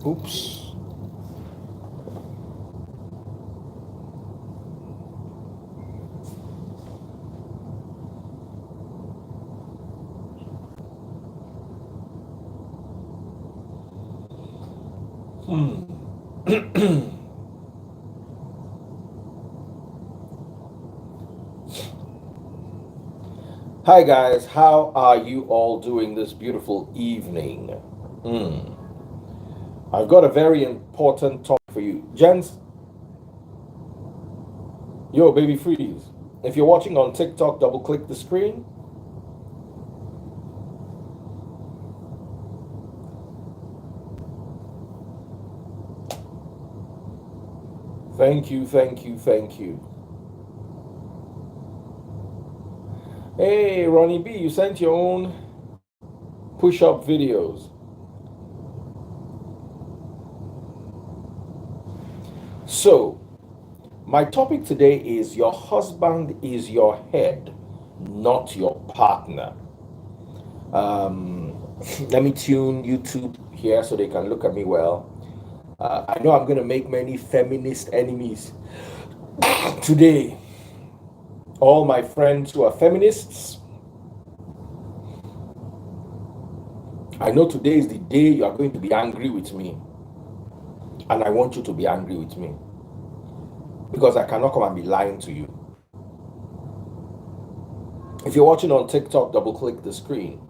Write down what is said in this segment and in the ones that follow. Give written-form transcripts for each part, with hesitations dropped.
Oops. Hi guys, how are you all doing this beautiful evening? I've got a very important talk for you. Gents, yo, baby freeze. If you're watching on TikTok, double click the screen. Thank you, thank you, thank you. Hey, Ronnie B, you sent your own push-up videos. So, my topic today is your husband is your head, not your partner. Let me tune YouTube here so they can look at me well. I know I'm going to make many feminist enemies today. All my friends who are feminists, I know today is the day you are going to be angry with me. And I want you to be angry with me. Because I cannot come and be lying to you. If you're watching on TikTok, double click the screen.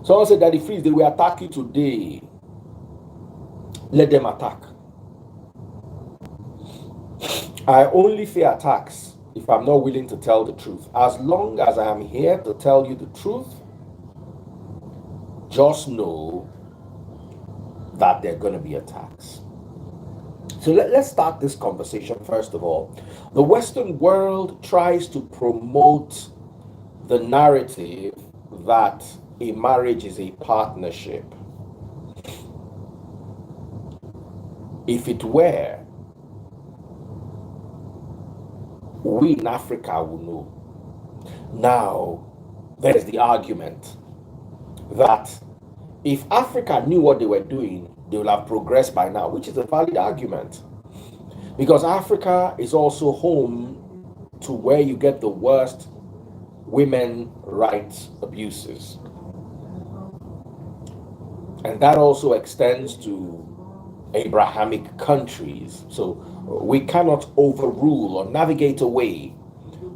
Someone said, Daddy Freeze, they will attack you today. Let them attack. I only fear attacks if I'm not willing to tell the truth. As long as I am here to tell you the truth, just know that there are going to be attacks. So let's start this conversation first of all. The Western world tries to promote the narrative that a marriage is a partnership. If it were, we in Africa would know. Now, there's the argument that if Africa knew what they were doing, they would have progressed by now, which is a valid argument. Because Africa is also home to where you get the worst women rights abuses. And that also extends to Abrahamic countries. So we cannot overrule or navigate away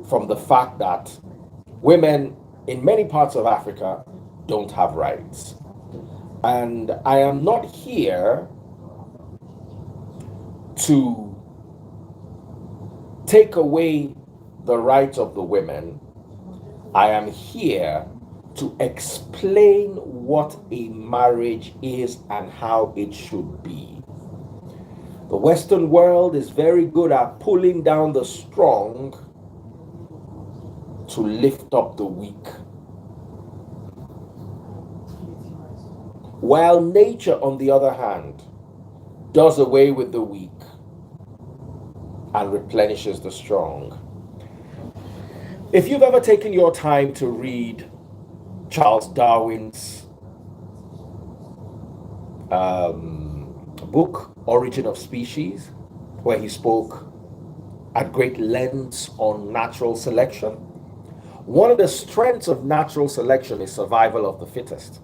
from the fact that women in many parts of Africa don't have rights. And I am not here to take away the rights of the women. I am here to explain what a marriage is and how it should be. The Western world is very good at pulling down the strong to lift up the weak. While nature, on the other hand, does away with the weak and replenishes the strong. If you've ever taken your time to read Charles Darwin's book, Origin of Species, where he spoke at great lengths on natural selection, one of the strengths of natural selection is survival of the fittest.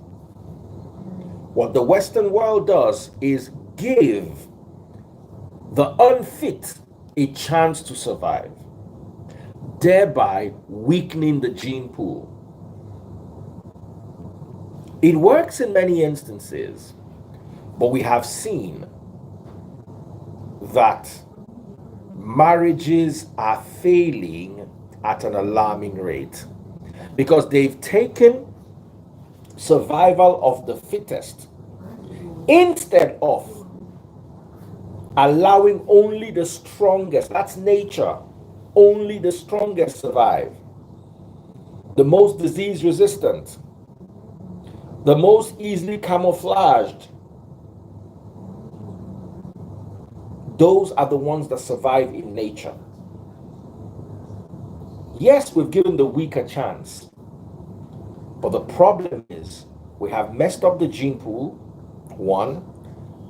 What the Western world does is give the unfit a chance to survive, thereby weakening the gene pool. It works in many instances, but we have seen that marriages are failing at an alarming rate because they've taken survival of the fittest instead of allowing only the strongest, that's nature, only the strongest survive, the most disease resistant, the most easily camouflaged. Those are the ones that survive in nature. Yes, we've given the weak a chance, but the problem is we have messed up the gene pool, one,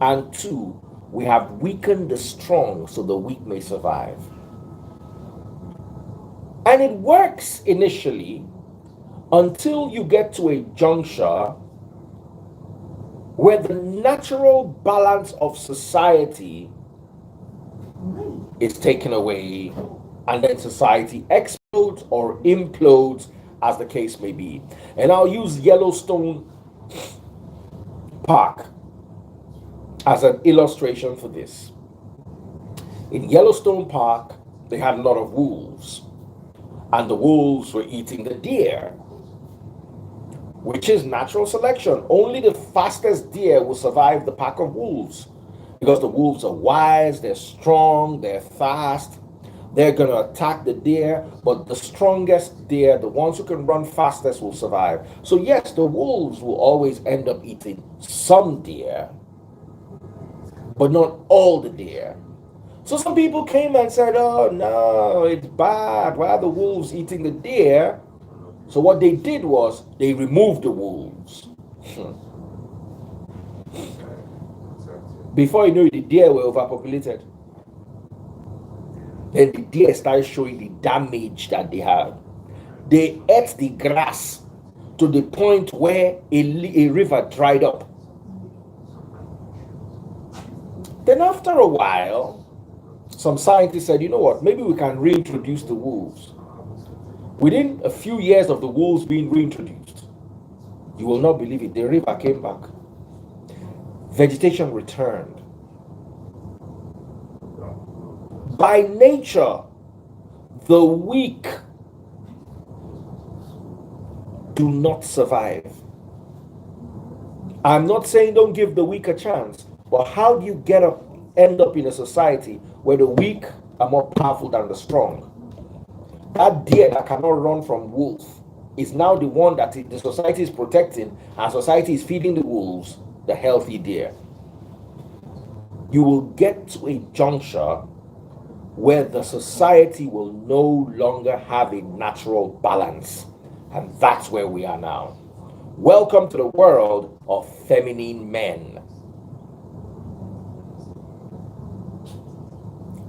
And two, we have weakened the strong so the weak may survive. And it works initially until you get to a juncture where the natural balance of society is taken away, and then society explodes or implodes, as the case may be. And I'll use Yellowstone Park as an illustration for this. In Yellowstone Park, they had a lot of wolves, and the wolves were eating the deer, which is natural selection. Only the fastest deer will survive the pack of wolves, because the wolves are wise, they're strong, they're fast. They're going to attack the deer, but the strongest deer, the ones who can run fastest, will survive. So yes, the wolves will always end up eating some deer, but not all the deer. So some people came and said, oh no, it's bad. Why are the wolves eating the deer? So what they did was they removed the wolves. Before you know it, the deer were overpopulated. Then the deer started showing the damage that they had. They ate the grass to the point where a river dried up. Then after a while, some scientists said, you know what, maybe we can reintroduce the wolves. Within a few years of the wolves being reintroduced, you will not believe it, the river came back. Vegetation returned. By nature, the weak do not survive. I'm not saying don't give the weak a chance, but how do you end up in a society where the weak are more powerful than the strong? That deer that cannot run from wolf is now the one that the society is protecting, and society is feeding the wolves the healthy deer. You will get to a juncture where the society will no longer have a natural balance. And that's where we are now. Welcome to the world of feminine men.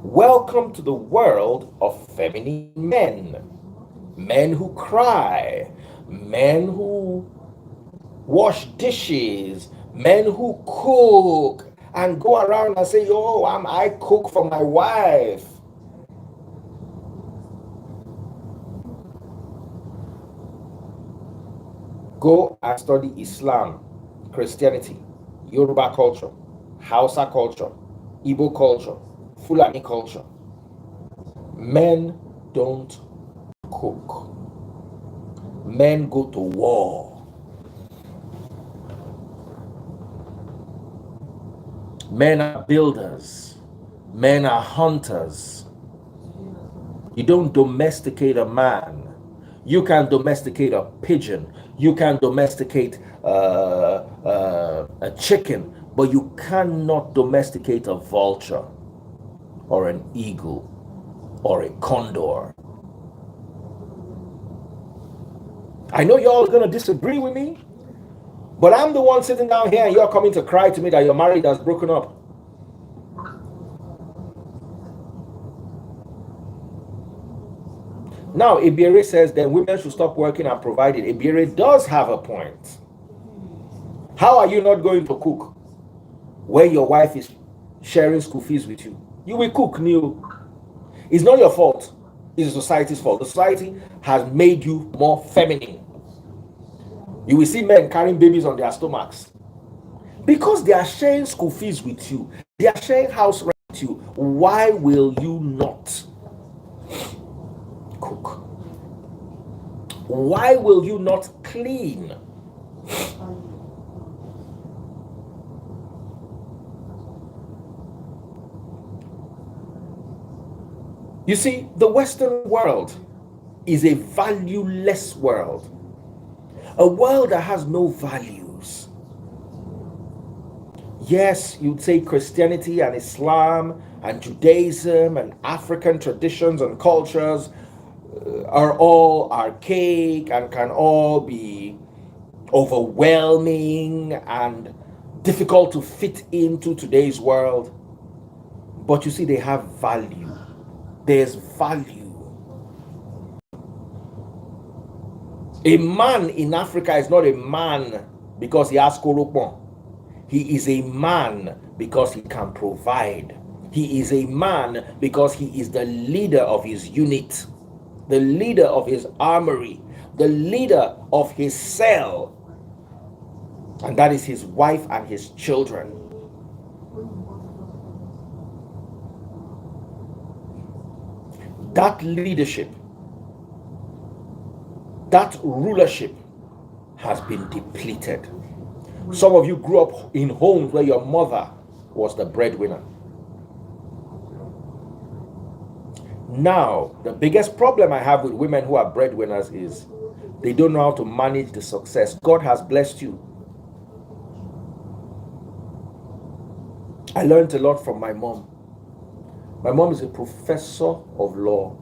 Welcome to the world of feminine men. Men who cry, men who wash dishes, men who cook and go around and say, oh, I cook for my wife. Go and study Islam, Christianity, Yoruba culture, Hausa culture, Igbo culture, Fulani culture. Men don't cook. Men go to war. Men are builders. Men are hunters. You don't domesticate a man. You can domesticate a pigeon. You can domesticate a chicken, but you cannot domesticate a vulture or an eagle or a condor. I know y'all are going to disagree with me, but I'm the one sitting down here and you're coming to cry to me that your marriage has broken up. Now, Iberi says that women should stop working and providing. Iberi does have a point. How are you not going to cook when your wife is sharing school fees with you? You will cook, Neil. It's not your fault. It's the society's fault. The society has made you more feminine. You will see men carrying babies on their stomachs because they are sharing school fees with you. They are sharing house rent with you. Why will you not cook? Why will you not clean? You see, the Western world is a valueless world, a world that has no values. Yes, you'd say Christianity and Islam and Judaism and African traditions and cultures are all archaic and can all be overwhelming and difficult to fit into today's world. But you see, they have value. There's value. A man in Africa is not a man because he has koropon. He is a man because he can provide. He is a man because he is the leader of his unit, the leader of his armory, the leader of his cell. And that is his wife and his children. That leadership, that rulership has been depleted. Some of you grew up in homes where your mother was the breadwinner. Now, the biggest problem I have with women who are breadwinners is they don't know how to manage the success. God has blessed you. I learned a lot from my mom. My mom is a professor of law.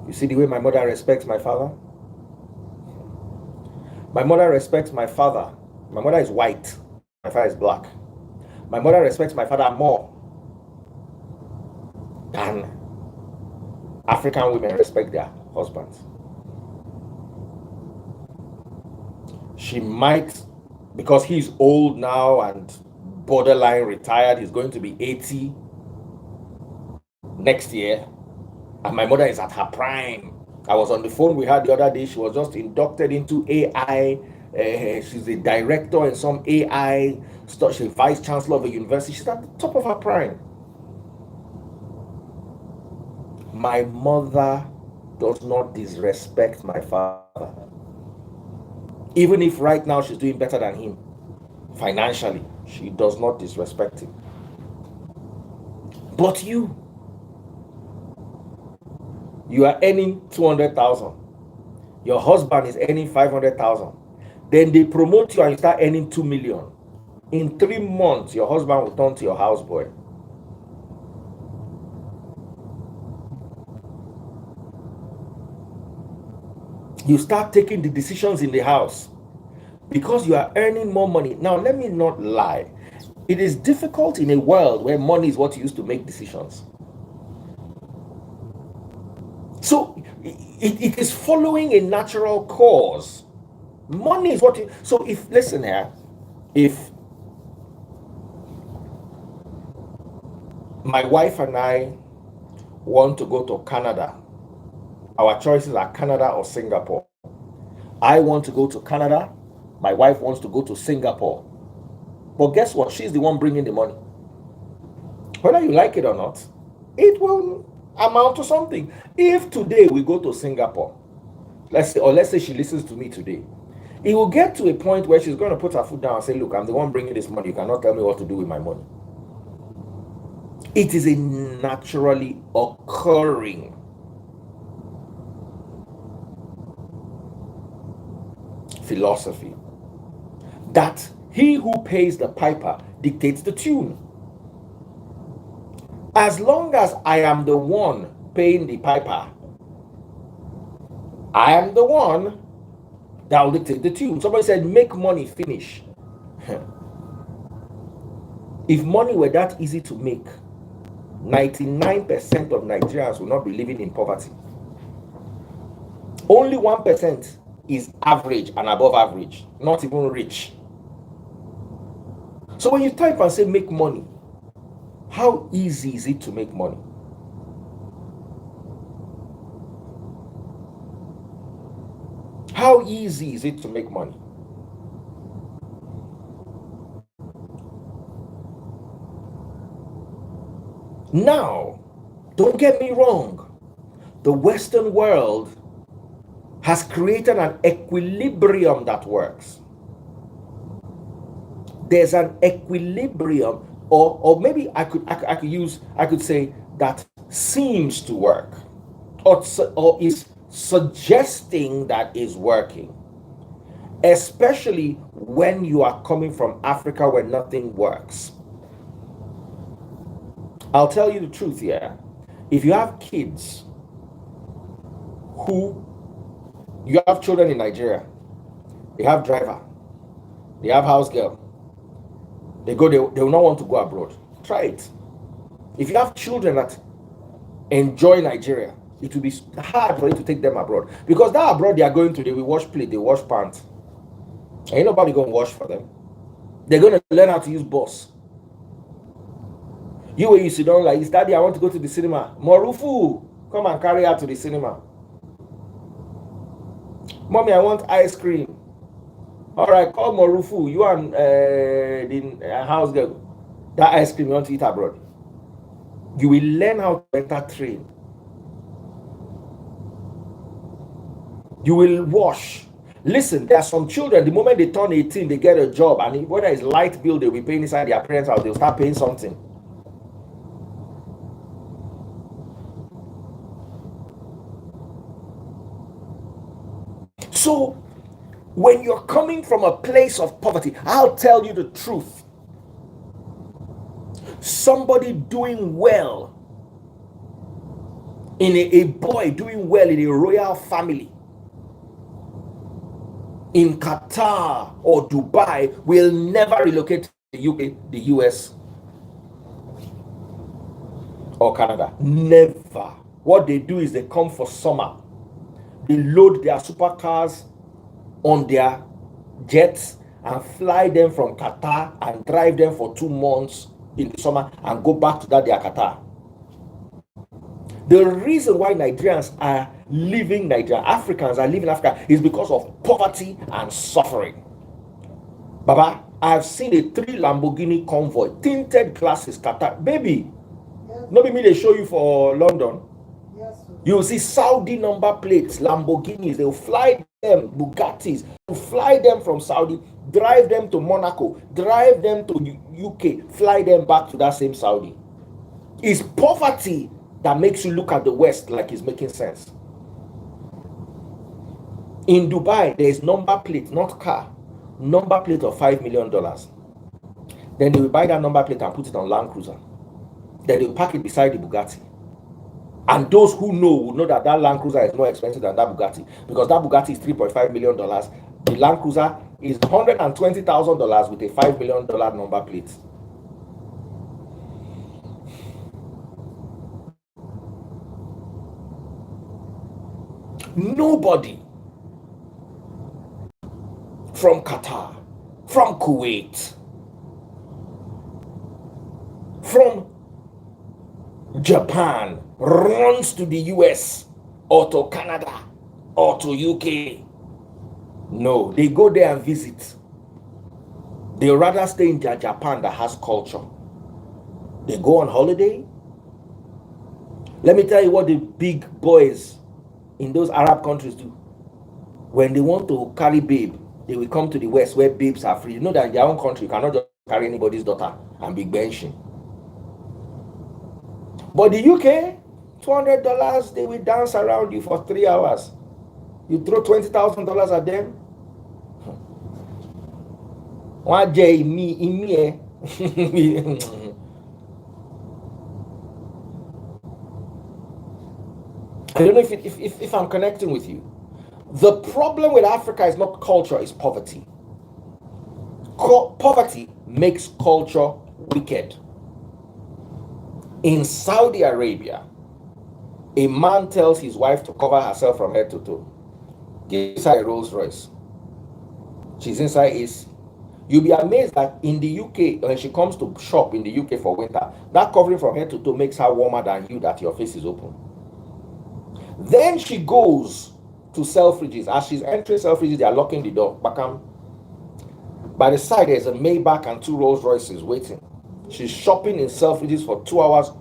You see the way my mother respects my father? My mother respects my father. My mother is white. My father is black. My mother respects my father more than African women respect their husbands. She might, because he's old now and borderline retired, he's going to be 80 next year, and my mother is at her prime. I was on the phone with her the other day. She was just inducted into AI. She's a director in some AI stuff. She's a vice chancellor of a university. She's at the top of her prime. My mother does not disrespect my father. Even if right now she's doing better than him financially, she does not disrespect him. But you are earning 200,000. Your husband is earning 500,000. Then they promote you and you start earning 2 million. In 3 months, your husband will turn to your houseboy. You start taking the decisions in the house because you are earning more money. Now, let me not lie. It is difficult in a world where money is what you use to make decisions. So it is following a natural course. Money is what you... So if, listen here, if my wife and I want to go to Canada, our choices are Canada or Singapore. I want to go to Canada. My wife wants to go to Singapore. But guess what? She's the one bringing the money. Whether you like it or not, it will amount to something. If today we go to Singapore, let's say she listens to me today, it will get to a point where she's going to put her foot down and say, look, I'm the one bringing this money. You cannot tell me what to do with my money. It is a naturally occurring philosophy that he who pays the piper dictates the tune. As long as I am the one paying the piper, I am the one that will dictate the tune. Somebody said, make money, finish. If money were that easy to make, 99% of Nigerians will not be living in poverty. Only 1% is average and above average, not even rich. So when you type and say make money, how easy is it to make money? How easy is it to make money? Now, don't get me wrong. The Western world has created an equilibrium that works. There's an equilibrium, or maybe I could say that seems to work, or is suggesting that is working, especially when you are coming from Africa where nothing works. I'll tell you the truth here. If you have kids you have children in Nigeria, they have driver, They have house girl. They will not want to go abroad. Try it. If you have children that enjoy Nigeria, it will be hard for you to take them abroad, because that abroad they are going to, they will wash plate, they wash pants. Ain't nobody going to wash for them. They're going to learn how to use bus. You where you sit down like this, daddy, I want to go to the cinema. Morufu, come and carry her to the cinema. Mommy, I want ice cream. All right, call Morufu. You and the house girl. That ice cream you want to eat abroad. You will learn how to enter train. You will wash. Listen, there are some children, the moment they turn 18, they get a job, and whether it's light bill they will pay inside their parents' house, they'll start paying something. So, when you're coming from a place of poverty, I'll tell you the truth. Somebody doing well, in a boy doing well in a royal family, in Qatar or Dubai, will never relocate to the UK, the US, or Canada. Never. What they do is they come for summer. They load their supercars on their jets and fly them from Qatar and drive them for 2 months in the summer and go back to their Qatar. The reason why Nigerians are leaving Nigeria, Africans are leaving Africa, is because of poverty and suffering. Baba, I've seen a 3 Lamborghini convoy, tinted glasses, Qatar. Baby, yes. No be me they show you for London. Yes, you will see Saudi number plates, Lamborghinis. They'll fly them, Bugattis. They'll fly them from Saudi, drive them to Monaco, drive them to UK, fly them back to that same Saudi. It's poverty that makes you look at the West like it's making sense. In Dubai, there is number plate, not car, number plate of $5 million. Then they will buy that number plate and put it on Land Cruiser. Then they will park it beside the Bugatti. And those who know will know that that Land Cruiser is more expensive than that Bugatti, because that Bugatti is $3.5 million. The Land Cruiser is $120,000 with a $5 million number plate. Nobody from Qatar, from Kuwait, from Japan runs to the US or to Canada or to UK. No, they go there and visit. They rather stay in Japan that has culture. They go on holiday. Let me tell you what the big boys in those Arab countries do. When they want to carry babe, they will come to the West where babes are free. You know that in their own country, you cannot just carry anybody's daughter and be benching. But the UK, $200, they will dance around you for 3 hours. You throw $20,000 at them. One day, me. I don't know if I'm connecting with you. The problem with Africa is not culture, it's poverty. Poverty makes culture wicked. In Saudi Arabia, a man tells his wife to cover herself from head to toe. Gives her a Rolls Royce. She's inside AC. You'll be amazed that in the UK, when she comes to shop in the UK for winter, that covering from head to toe makes her warmer than you, that your face is open. Then she goes to Selfridges. As she's entering Selfridges, they are locking the door. By the side, there's a Maybach and 2 Rolls Royces waiting. She's shopping in Selfridges for 2 hours,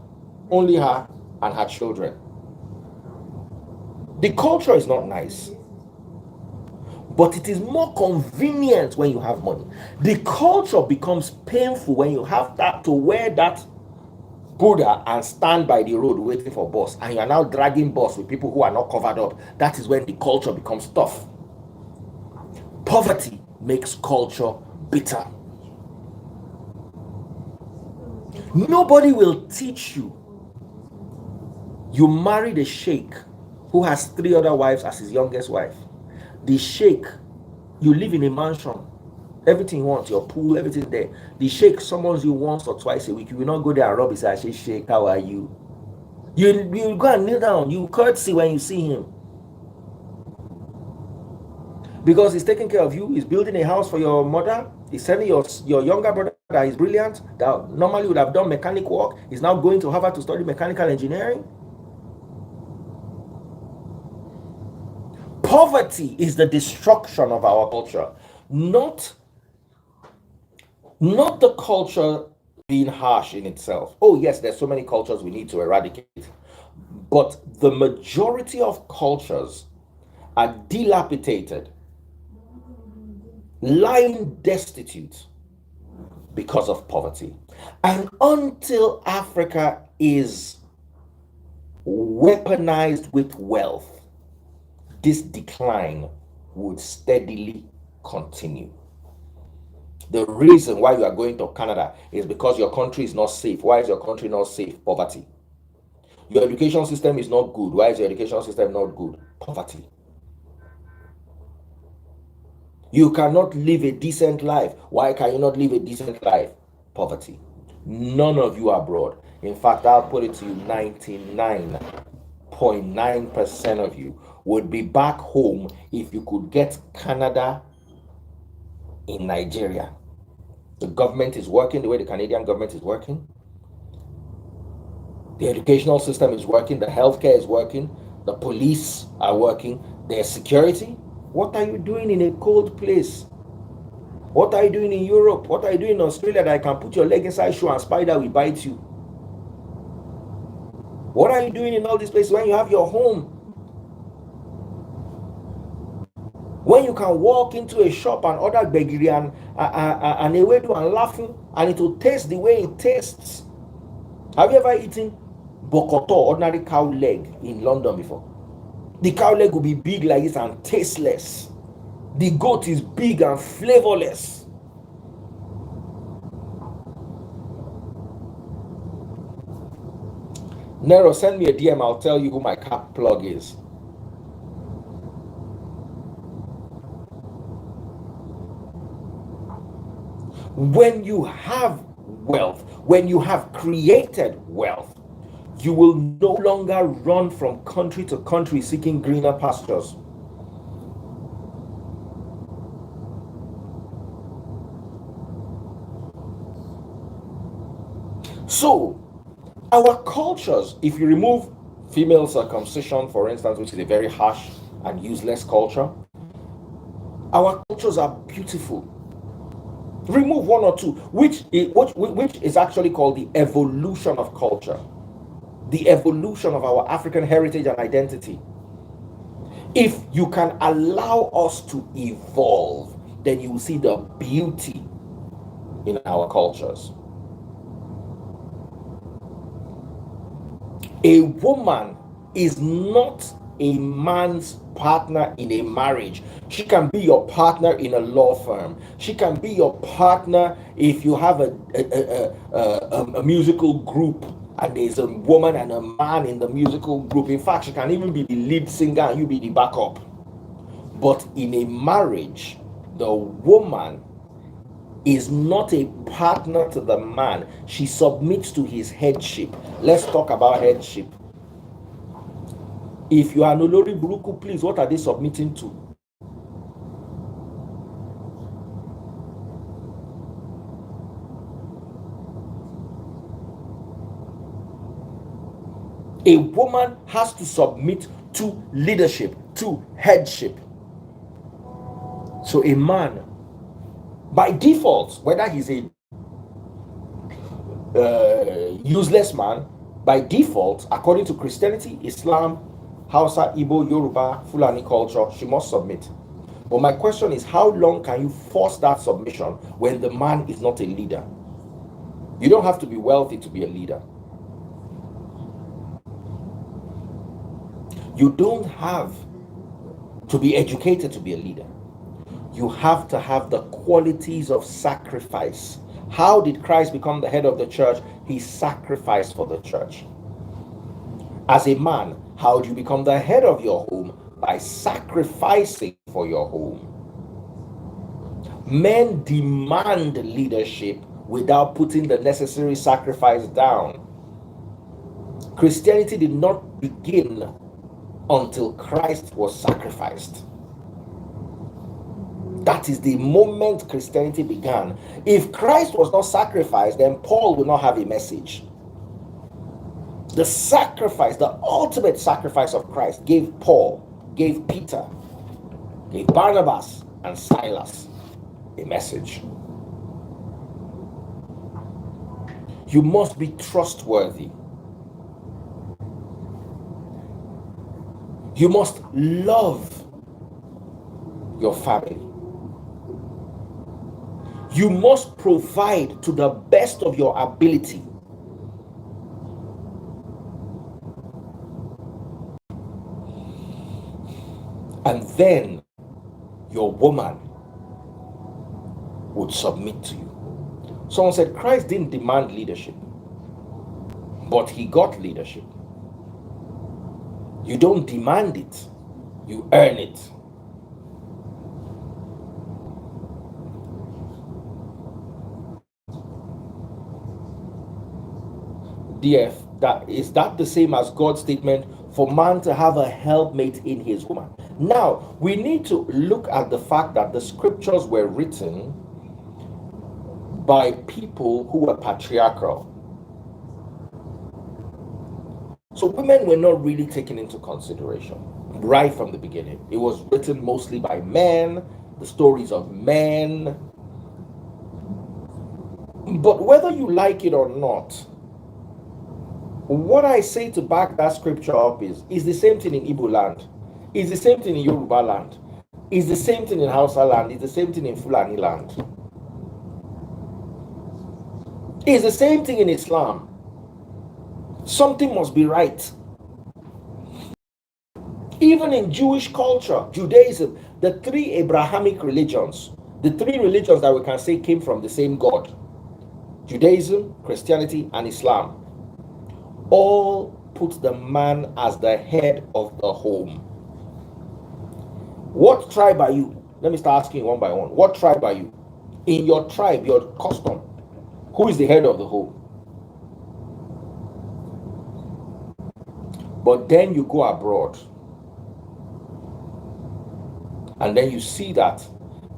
only her and her children. The culture is not nice, but it is more convenient when you have money. The culture becomes painful when you have that to wear that Buddha and stand by the road waiting for bus, and you are now dragging bus with people who are not covered up. That is when the culture becomes tough. Poverty makes culture bitter. Nobody will teach you. You married a sheikh who has 3 other wives as his youngest wife. The sheikh, you live in a mansion. Everything you want, your pool, everything there. The sheikh summons you once or twice a week. You will not go there and rub his eyes. Say, sheikh, how are you? You go and kneel down. You curtsy when you see him. Because he's taking care of you. He's building a house for your mother. He's sending your younger brother that is brilliant, that normally would have done mechanic work. He's now going to Harvard to study mechanical engineering. Poverty is the destruction of our culture, not the culture being harsh in itself. Oh yes, there's so many cultures we need to eradicate, but the majority of cultures are dilapidated, lying destitute because of poverty. And until Africa is weaponized with wealth, this decline would steadily continue. The reason why you are going to Canada is because your country is not safe. Why is your country not safe? Poverty. Your education system is not good. Why is your education system not good? Poverty. You cannot live a decent life. Why can you not live a decent life? Poverty. None of you are abroad. In fact, I'll put it to you, 99.9% of you would be back home if you could get Canada in Nigeria. The government is working the way the Canadian government is working. The educational system is working. The healthcare is working. The police are working. There's security. What are you doing in a cold place? What are you doing in Europe? What are you doing in Australia that I can put your leg inside shoe and spider will bite you? What are you doing in all these places when you have your home? When you can walk into a shop and order gbegiri and ewedu and laughing, and it will taste the way it tastes. Have you ever eaten bokoto, ordinary cow leg, in London before? The cow leg will be big like this and tasteless. The goat is big and flavorless. Nero, send me a DM. I'll tell you who my cap plug is. When you have wealth, when you have created wealth, you will no longer run from country to country seeking greener pastures. So, our cultures, if you remove female circumcision, for instance, which is a very harsh and useless culture, our cultures are beautiful. Remove one or two, which is actually called the evolution of culture, the evolution of our African heritage and identity. If you can allow us to evolve, then you will see the beauty in our cultures. A woman is not a man's partner in a marriage. She can be your partner in a law firm. She can be your partner if you have a musical group and there's a woman and a man in the musical group. In fact, she can even be the lead singer and you be the backup. But in a marriage, the woman is not a partner to the man. She submits to his headship. Let's talk about headship. If you are Nolori Buruku, please, what are they submitting to? A woman has to submit to leadership, to headship. So a man, by default, whether he's a useless man, by default, according to Christianity, Islam, Hausa, Igbo, Yoruba, Fulani culture, she must submit. But my question is, how long can you force that submission when the man is not a leader? You don't have to be wealthy to be a leader. You don't have to be educated to be a leader. You have to have the qualities of sacrifice. How did Christ become the head of the church? He sacrificed for the church. As a man, how do you become the head of your home? By sacrificing for your home. Men demand leadership without putting the necessary sacrifice down. Christianity did not begin until Christ was sacrificed. That is the moment Christianity began. If Christ was not sacrificed, then Paul would not have a message. The sacrifice, the ultimate sacrifice of Christ gave Paul, gave Peter, gave Barnabas and Silas a message. You must be trustworthy. You must love your family. You must provide to the best of your ability. And then your woman would submit to you. Someone said Christ didn't demand leadership, but he got leadership. You don't demand it, you earn it. DF, is that the same as God's statement for man to have a helpmate in his woman? Now, we need to look at the fact that the scriptures were written by people who were patriarchal. So women were not really taken into consideration right from the beginning. It was written mostly by men, the stories of men. But whether you like it or not, what I say to back that scripture up is the same thing in Igbo land, is the same thing in Yoruba land, is the same thing in Hausa land, is the same thing in Fulani land. It's the same thing in Islam. Something must be right. Even in Jewish culture, Judaism, the three Abrahamic religions, the three religions that we can say came from the same God, Judaism, Christianity, and Islam, all put the man as the head of the home. What tribe are you? Let me start asking one by one. What tribe are you? In your tribe, your custom, who is the head of the home? But then you go abroad, and then you see that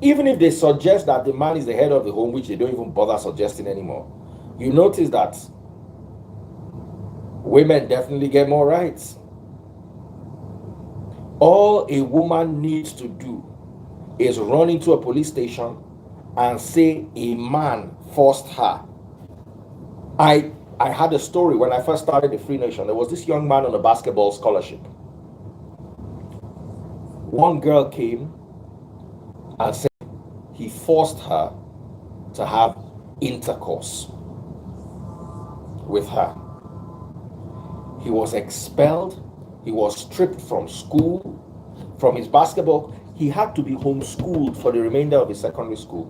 even if they suggest that the man is the head of the home, which they don't even bother suggesting anymore, you notice that women definitely get more rights. All a woman needs to do is run into a police station and say a man forced her. I had a story when I first started the Free Nation. There was this young man on a basketball scholarship. One girl came and said he forced her to have intercourse with her. He was expelled. He was stripped from school, from his basketball. He had to be homeschooled for the remainder of his secondary school.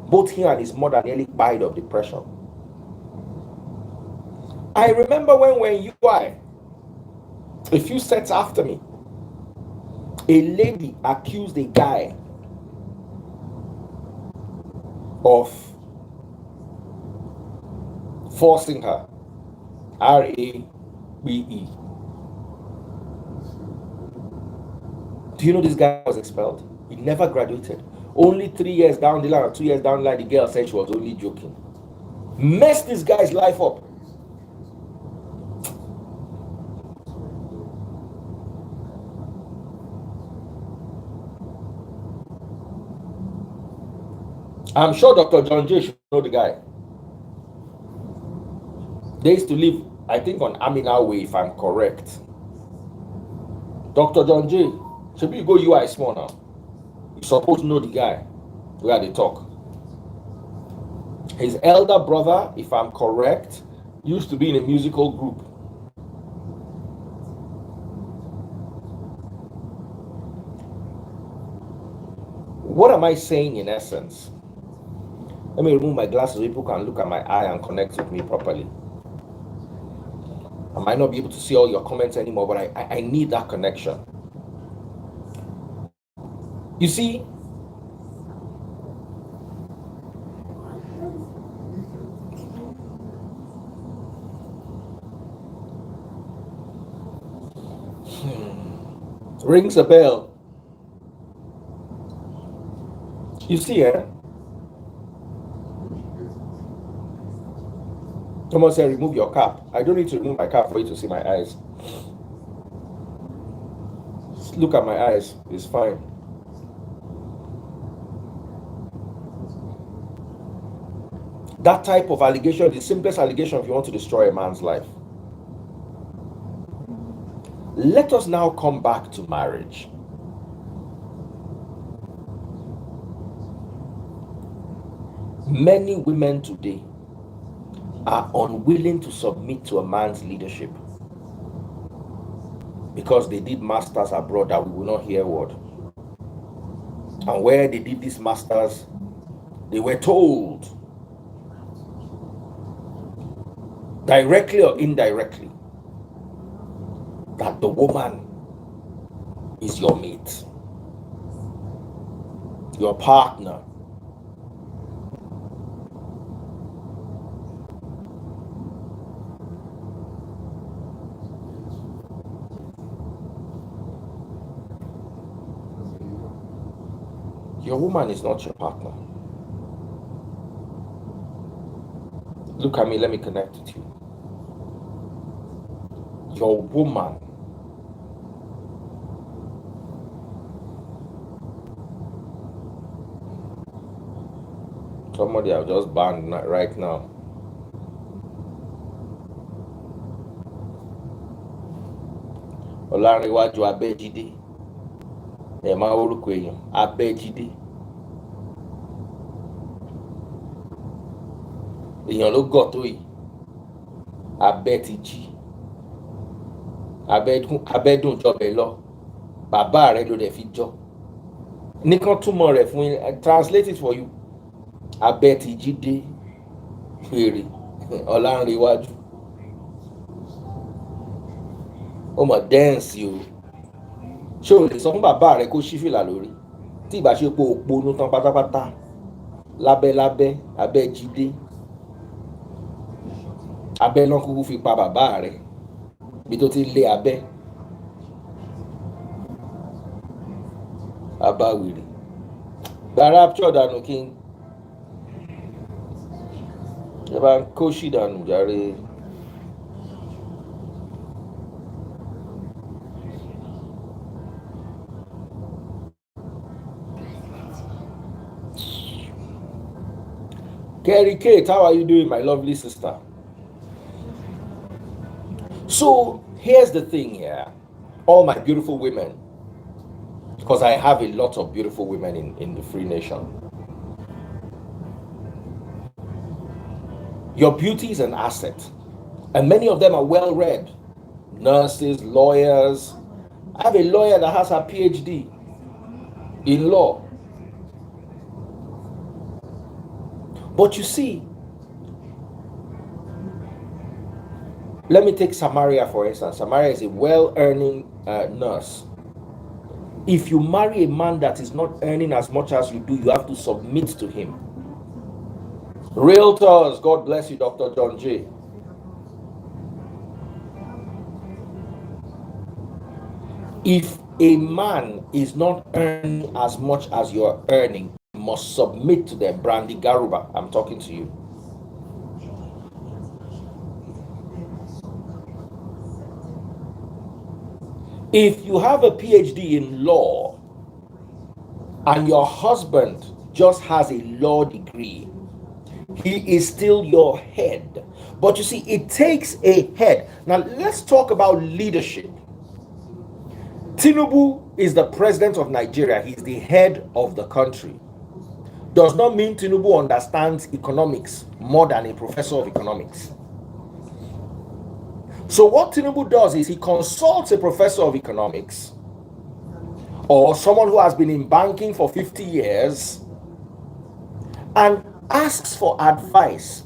Both he and his mother nearly died of depression. I remember when we were in UI, a few sets after me, a lady accused a guy of forcing her. R-A-B-E. Do you know this guy was expelled? He never graduated. Only 3 years down the line, or 2 years down the line, the girl said she was only joking. Messed this guy's life up. I'm sure Dr. John J should know the guy. They used to live, I think, on Amina Way, if I'm correct. Dr. John J, should you go UI small now? You're supposed to know the guy where they talk. His elder brother, if I'm correct, used to be in a musical group. What am I saying in essence? Let me remove my glasses so people can look at my eye and connect with me properly. I might not be able to see all your comments anymore, but I need that connection. You see, Rings a bell. You see, someone said, remove your cap. I don't need to remove my cap for you to see my eyes. Just look at my eyes. It's fine. That type of allegation, the simplest allegation if you want to destroy a man's life. Let us now come back to marriage. Many women today are unwilling to submit to a man's leadership because they did masters abroad that we will not hear word. And where they did these masters, they were told, directly or indirectly, that the woman is your mate, your partner. Your woman is not your partner. Look at me, let me connect with you. Your woman somebody I've just banned right now. Ọlárẹ̀wájú Abẹ́jídé. Ẹ máa orúkọ èèyàn Abẹ́jídé. Èèyàn ló gọ̀ tó yìí. Abẹ́ ti jí. Abẹ́dùn jọbẹ̀ lọ. Bàbá rẹ̀ ló dẹ̀ fi jọ. Nìkan túmọ̀ rẹ̀ fún yín. I translate it for you. Abẹ́ ti jí dé. Fèrè. Ọlárẹ̀wájú. Ó mọ̀ dẹ́ǹsì o. Ṣé o lè sọ fún bàbá rẹ kó ṣí fìlà lórí tí ìbá ṣe pé o ponú tán pátápátá lábẹ́ Abẹ́jídé. Abẹ́ náà kúkú fi pa bàbá rẹ bí tó ti lé abẹ́. Abáwìrì. Gbàrà pure dànù kí n ẹ bá ń kó ṣì dànù jàre. Kerry Kate, how are you doing, my lovely sister? So here's the thing here, all my beautiful women, because I have a lot of beautiful women in the free nation. Your beauty is an asset, and many of them are well read, nurses, lawyers. I have a lawyer that has her PhD in law. But you see, let me take Samaria for instance. Samaria is a well-earning nurse. If you marry a man that is not earning as much as you do, you have to submit to him. Realtors, God bless you, Dr. John J. If a man is not earning as much as you're earning, you must submit to them. Brandy Garuba, I'm talking to you. If you have a PhD in law and your husband just has a law degree, he is still your head. But you see, it takes a head. Now, let's talk about leadership. Tinubu is the president of Nigeria. He's the head of the country. Does not mean Tinubu understands economics more than a professor of economics. So what Tinubu does is he consults a professor of economics or someone who has been in banking for 50 years and asks for advice,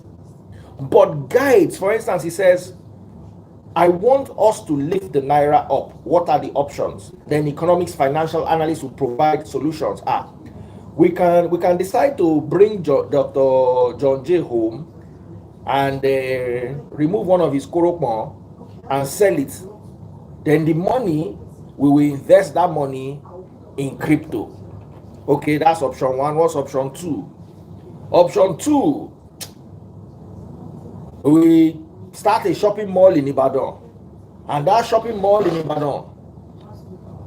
but guides. For instance, he says, I want us to lift the Naira up. What are the options? Then economics financial analysts will provide solutions. We can decide to bring Dr. John J home and remove one of his korokmo and sell it. Then the money we will invest that money in crypto. Okay, that's option one. What's option two? Option two, we start a shopping mall in Ibadan, and that shopping mall in Ibadan,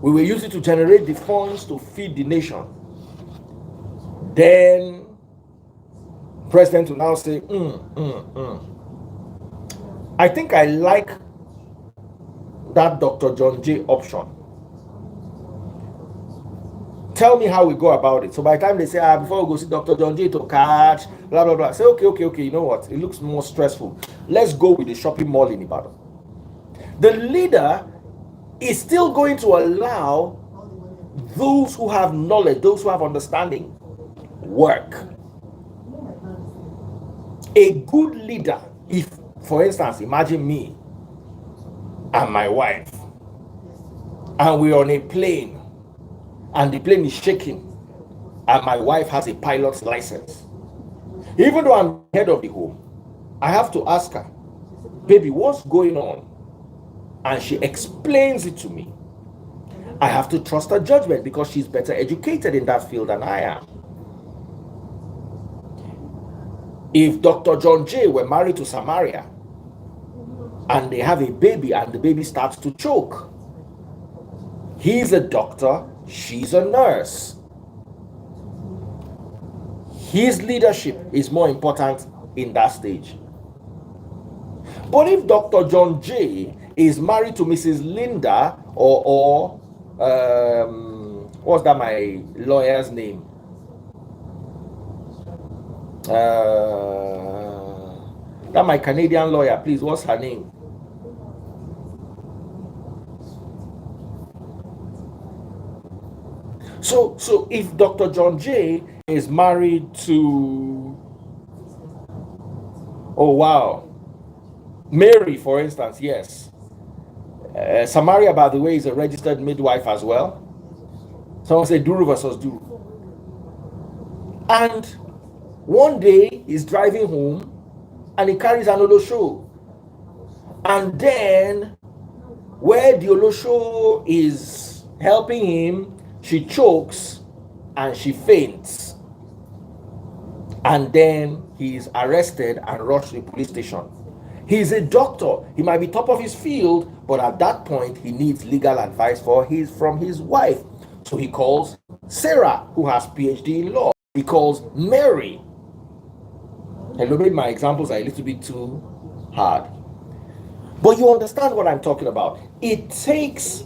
we will use it to generate the funds to feed the nation. Then president will now say, I think I like that Dr. John J option. Tell me how we go about it. So by the time they say, before we go see Dr. John J to catch, blah, blah, blah. Say, okay, you know what? It looks more stressful. Let's go with the shopping mall in Ibadan. The leader is still going to allow those who have knowledge, those who have understanding, work. A good leader, if, for instance, imagine me and my wife, and we're on a plane, and the plane is shaking, and my wife has a pilot's license. Even though I'm head of the home, I have to ask her, baby, what's going on? And she explains it to me. I have to trust her judgment because she's better educated in that field than I am. If Dr. John J were married to Samaria and they have a baby and the baby starts to choke, he's a doctor, she's a nurse. His leadership is more important in that stage. But if Dr. John J is married to Mrs. Linda or what's that my lawyer's name? That my Canadian lawyer, please, what's her name? So if Dr. John J is married to, oh wow, Mary, for instance, yes. Samaria, by the way, is a registered midwife as well. Someone say Duru versus Duru. And one day he's driving home and he carries an Olosho. And then where the Olosho is helping him, she chokes and she faints. And then he is arrested and rushed to the police station. He's a doctor. He might be top of his field, but at that point, he needs legal advice from his wife. So he calls Sarah, who has PhD in law. He calls Mary. Hello, maybe my examples are a little bit too hard. But you understand what I'm talking about. It takes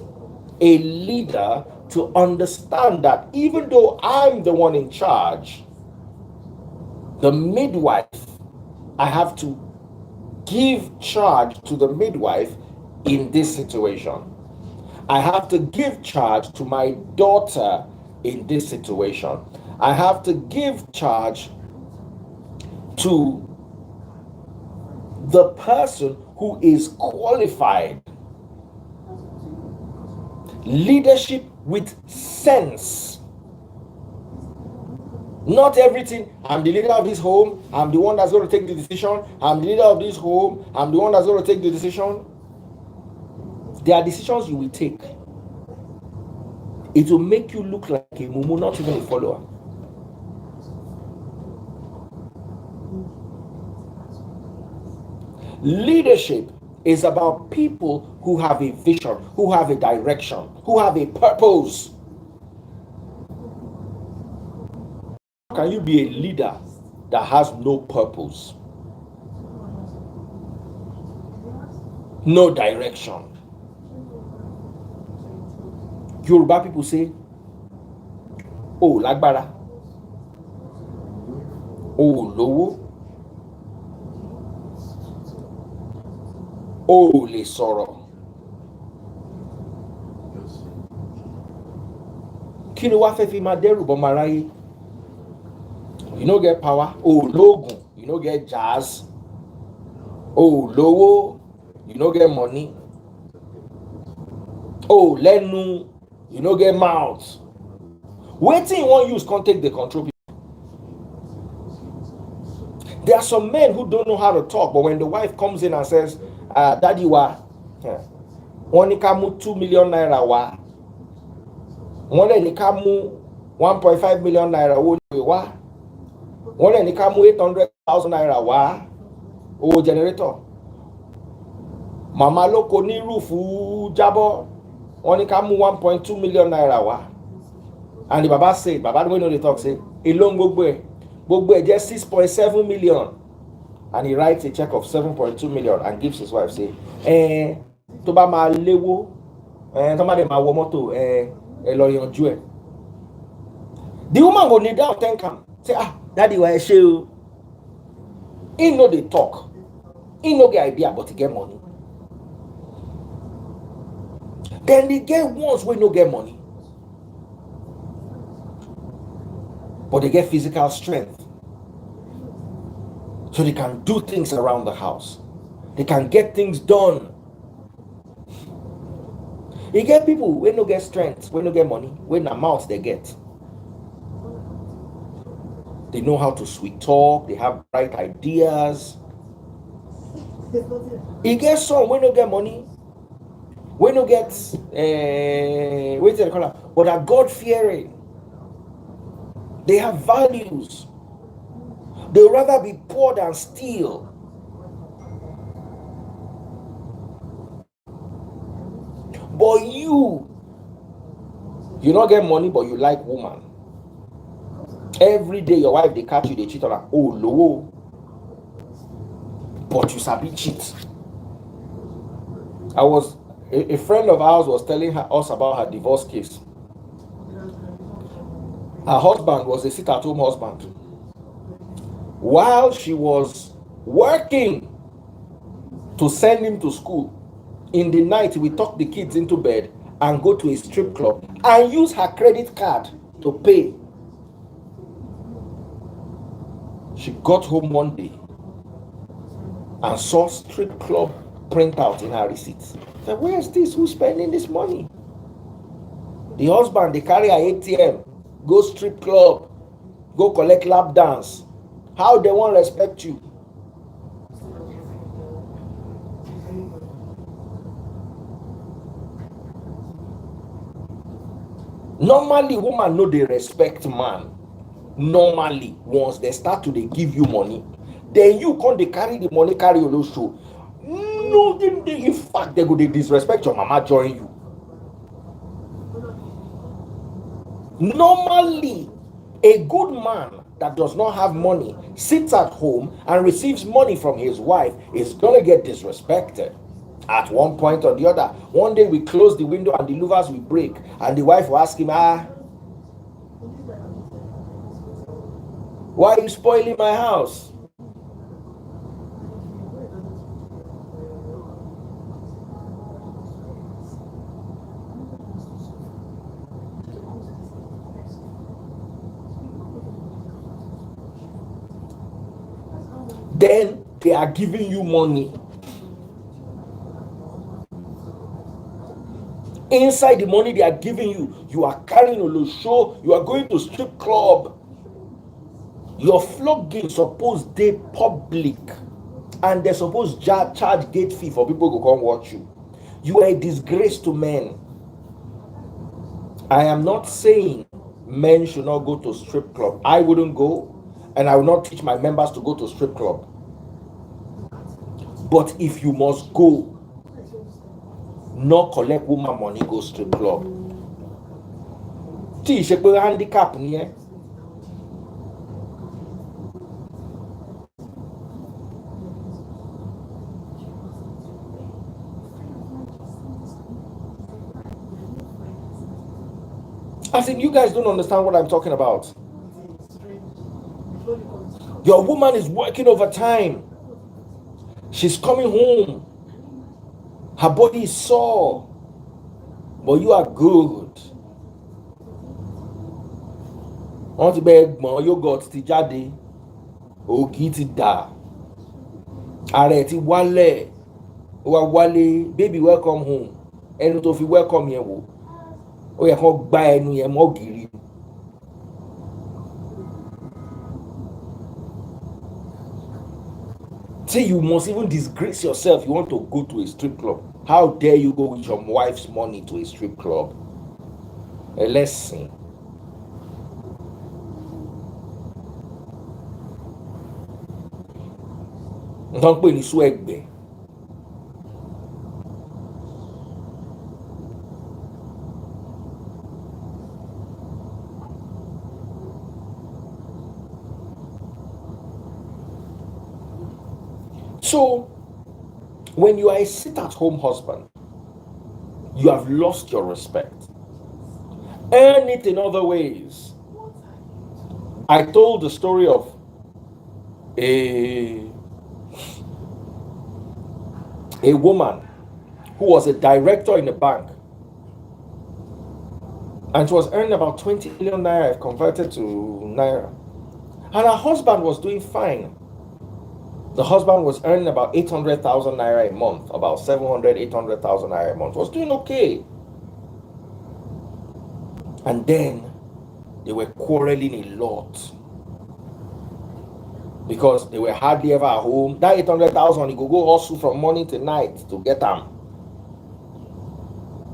a leader to understand that even though I'm the one in charge, the midwife, I have to give charge to the midwife in this situation. I have to give charge to my daughter in this situation. I have to give charge to the person who is qualified. Leadership with sense. Not everything, I'm the leader of this home, I'm the one that's going to take the decision, I'm the leader of this home, I'm the one that's going to take the decision. There are decisions you will take. It will make you look like a mumu, not even a follower. Leadership is about people who have a vision, who have a direction, who have a purpose. How can you be a leader that has no purpose? No direction. Yoruba people say, oh, lágbára. Oh, lówó. Oh, lè sọ̀rọ̀. Kí ló wá fẹ́ fi máa dẹ́rù bọ́ máa ráyé? You no get power. Oh, lóògùn. You no get jazz. Oh, lówó. You no get money. Oh, lẹ́nu. You no get mouth. Wetin you wan use can't take the control people. There are some men who don't know how to talk, but when the wife comes in and says, Daddy wa, wọ́n ní ká mú 2 million naira wá, wọ́n lè ní ká mú 1.5 million naira owó ìwé wá, wọ́n lè ní ká mú 800,000 naira wá owó generator. Màmá lóko ní rúùfù jábọ́, wọ́n ní ká mú 1.2 million naira wá. And the baba said, baba wey no dey talk say, èló gbogbo ẹ̀ jẹ́ 6.7 million. And he writes a check of 7.2 million and gives his wife say, tó bá máa léwó, tó bá dẹ̀ máa wọ mọ́tò, ẹ lọ yanjú ẹ̀. The woman go kneel down thank am, say, daddy wa ẹ ṣé o. He no dey talk, he no get idea, but he get money. Then they get ones wey no get money, but they get physical strength, so they can do things around the house. They can get things done. You get people wey no get strength, wey no get money, wey na mouth they get. They know how to sweet talk, they have bright ideas. You get some wey no get money, wey no get wetin they call am, but are God fearing. They have values. They would rather be poor than steal. But you don't get money, but you like woman. Every day your wife they catch you, they cheat on her. Oh, low. But you sabi cheat. A friend of ours was telling us about her divorce case. Her husband was a sit-at-home husband. While she was working to send him to school, in the night we tuck the kids into bed and go to a strip club and use her credit card to pay. She got home one day and saw strip club printout in her receipts. Said, where's this? Who's spending this money? The husband, they carry her ATM, go strip club, go collect lap dance. How they won't respect you? Normally, woman know they respect man. Normally, once they start to they give you money, then you can't they carry the money, carry your show. No, in fact, they go they disrespect your mama join you. Normally, a good man that does not have money sits at home and receives money from his wife is gonna get disrespected at one point or the other. One day we close the window and the louvers will break, and the wife will ask him, why are you spoiling my house? Then they are giving you money. Inside the money they are giving you, you are carrying a show, you are going to strip club. Your flogging supposed they public, and they're supposed to charge gate fee for people to come watch you. You are a disgrace to men. I am not saying men should not go to strip club. I wouldn't go, and I will not teach my members to go to strip club. But if you must go, not collect woman money, go strip club. Tí ṣe pé handicap nìyẹn. I think you guys don't understand what I'm talking about. Your woman is working overtime. She's coming home. Her body is sore. But you are good. Wọ́n ti bẹ gbọ̀n yogurt ti jáde. Ògì ti dà. Ààrẹ ti wálẹ̀. Ó wá wálé. Baby welcome home. Ẹnu tó fi welcome yẹn wò. Ó yẹ kó gba ẹnu yẹn mọ́ gírí. Say you must even disgrace yourself. You want to go to a strip club. How dare you go with your wife's money to a strip club? ẹlẹ́sìn. Nǹkan pè ní sú ẹ̀gbẹ́. So, when you are a sit-at-home husband, you have lost your respect. Earn it in other ways. I told the story of a woman who was a director in a bank, and she was earning about 20 million naira converted to naira, and her husband was doing fine. The husband was earning about 800,000 naira a month, about 700, 800,000 naira a month, was doing okay. And then they were quarreling a lot because they were hardly ever at home. That 800,000, he could go hustle from morning to night to get them.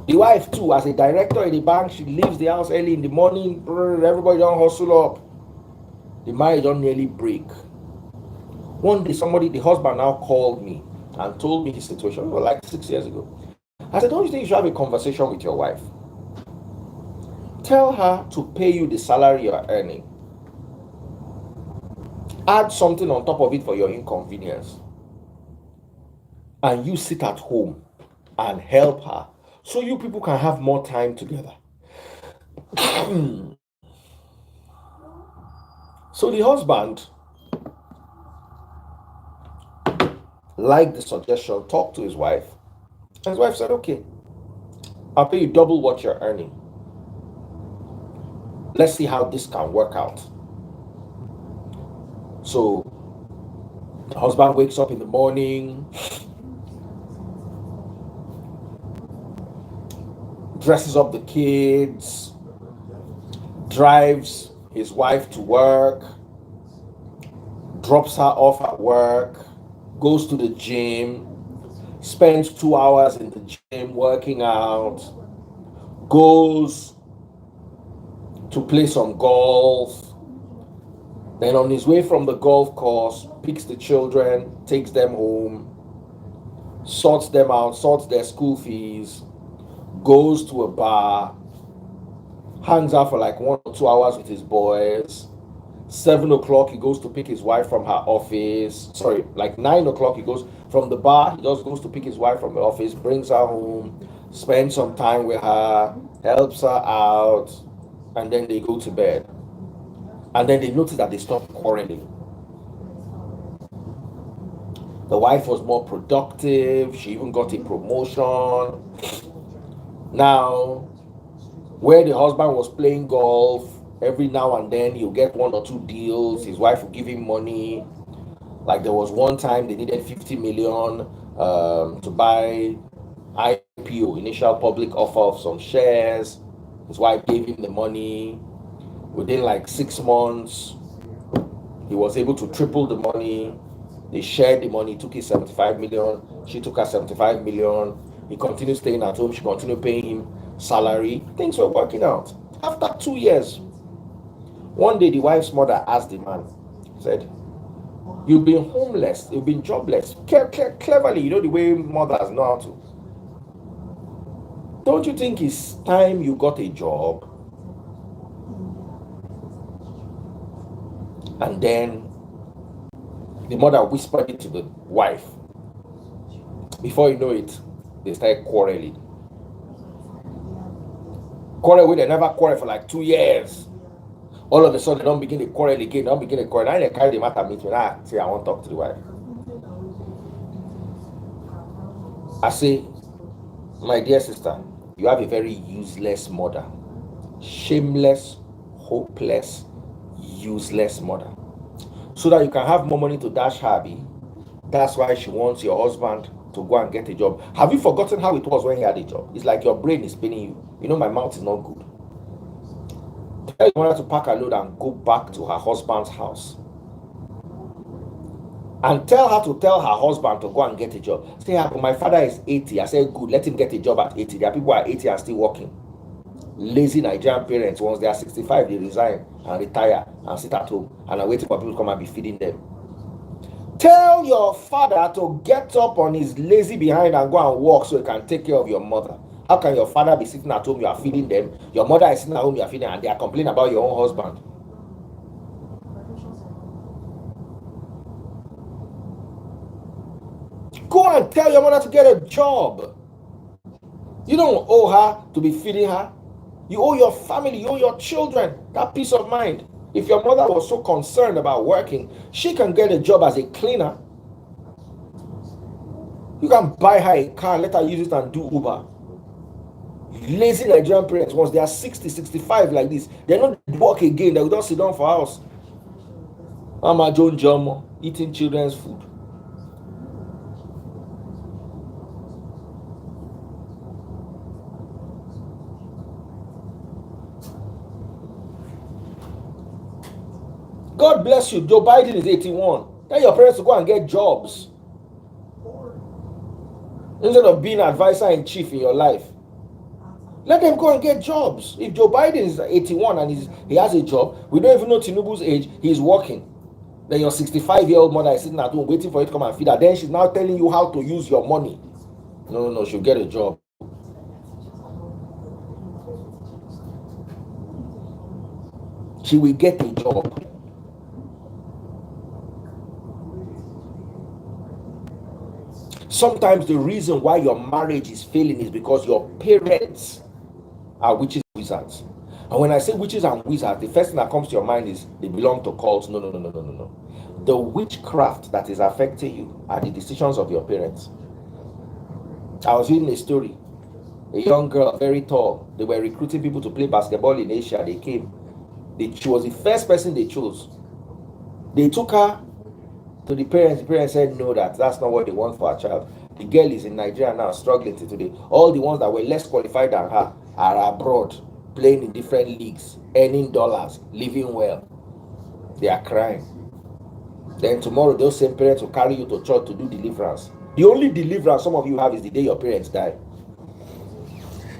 The wife too, as a director in the bank, she leaves the house early in the morning. Everybody don't hustle up. The marriage don't nearly break. One day, the husband now called me and told me his situation. Like 6 years ago. I said, don't you think you should have a conversation with your wife? Tell her to pay you the salary you are earning. Add something on top of it for your inconvenience. And you sit at home and help her so you people can have more time together. So the husband liked the suggestion, talked to his wife, and his wife said, okay, I'll pay you double what you're earning. Let's see how this can work out. So the husband wakes up in the morning, dresses up the kids, drives his wife to work, drops her off at work, goes to the gym, spends 2 hours in the gym working out, goes to play some golf. Then on his way from the golf course, picks the children, takes them home, sorts them out, sorts their school fees, goes to a bar, hangs out for like 1 or 2 hours with his boys. 7 o'clock, he goes to pick his wife from her office. Sorry, like 9 o'clock, he goes from the bar. He just goes to pick his wife from the office, brings her home, spends some time with her, helps her out, and then they go to bed. And then they notice that they stop quarreling. The wife was more productive. She even got a promotion. Now, where the husband was playing golf, every now and then he'll get 1 or 2 deals. His wife will give him money. Like there was one time they needed 50 million to buy IPO, initial public offer of some shares. His wife gave him the money. Within like 6 months, he was able to triple the money. They shared the money. He took his 75 million. She took her 75 million. He continued staying at home. She continued paying him salary. Things were working out. After 2 years, one day the wife's mother asked the man, said, you've been homeless, you've been jobless. Cleverly, you know the way mothers know how to. Don't you think it's time you got a job? And then the mother whispered it to the wife. Before you know it, they started quarreling. Quarrel with they never quarrel for like 2 years. All of a sudden, they don't begin to quarrel again. Don't begin to quarrel. Now they carry the matter meet me. Say, I want to talk to the wife. I say, my dear sister, you have a very useless mother. Shameless, hopeless, useless mother. So that you can have more money to dash her. That's why she wants your husband to go and get a job. Have you forgotten how it was when he had a job? It's like your brain is spinning you. You know, my mouth is not good. Tell your mother to pack her load and go back to her husband's house. And tell her to tell her husband to go and get a job. Say, my father is 80. I said, good, let him get a job at 80. There are people who are 80 and still working. Lazy Nigerian parents, once they are 65, they resign and retire and sit at home and are waiting for people to come and be feeding them. Tell your father to get up on his lazy behind and go and work so he can take care of your mother. How can your father be sitting at home, you are feeding them? Your mother is sitting at home, you are feeding them, and they are complaining about your own husband. Go and tell your mother to get a job. You don't owe her to be feeding her. You owe your family, you owe your children that peace of mind. If your mother was so concerned about working, she can get a job as a cleaner. You can buy her a car, let her use it and do Uber. Lazy Nigerian parents, once they are 60, 65 like this, they don't work again, they will just sit down for house. Mama John Jomo, eating children's food. God bless you. Joe Biden is 81. Tell your parents to go and get jobs instead of being advisor in chief in your life. Let them go and get jobs. If Joe Biden is 81 and he has a job, we don't even know Tinubu's age, he's working. Then your 65-year-old mother is sitting at home waiting for you to come and feed her. Then she's now telling you how to use your money. No, she'll get a job. She will get a job. Sometimes the reason why your marriage is failing is because your parents are witches and wizards. And when I say witches and wizards, the first thing that comes to your mind is they belong to cults. No. The witchcraft that is affecting you are the decisions of your parents. I was reading a story. A young girl, very tall. They were recruiting people to play basketball in Asia. They came. She was the first person they chose. They took her to the parents. The parents said no, that's not what they want for a child. The girl is in Nigeria now, struggling till today. All the ones that were less qualified than her are abroad, playing in different leagues, earning dollars, living well. They are crying. Then tomorrow, those same parents will carry you to church to do deliverance. The only deliverance some of you have is the day your parents die.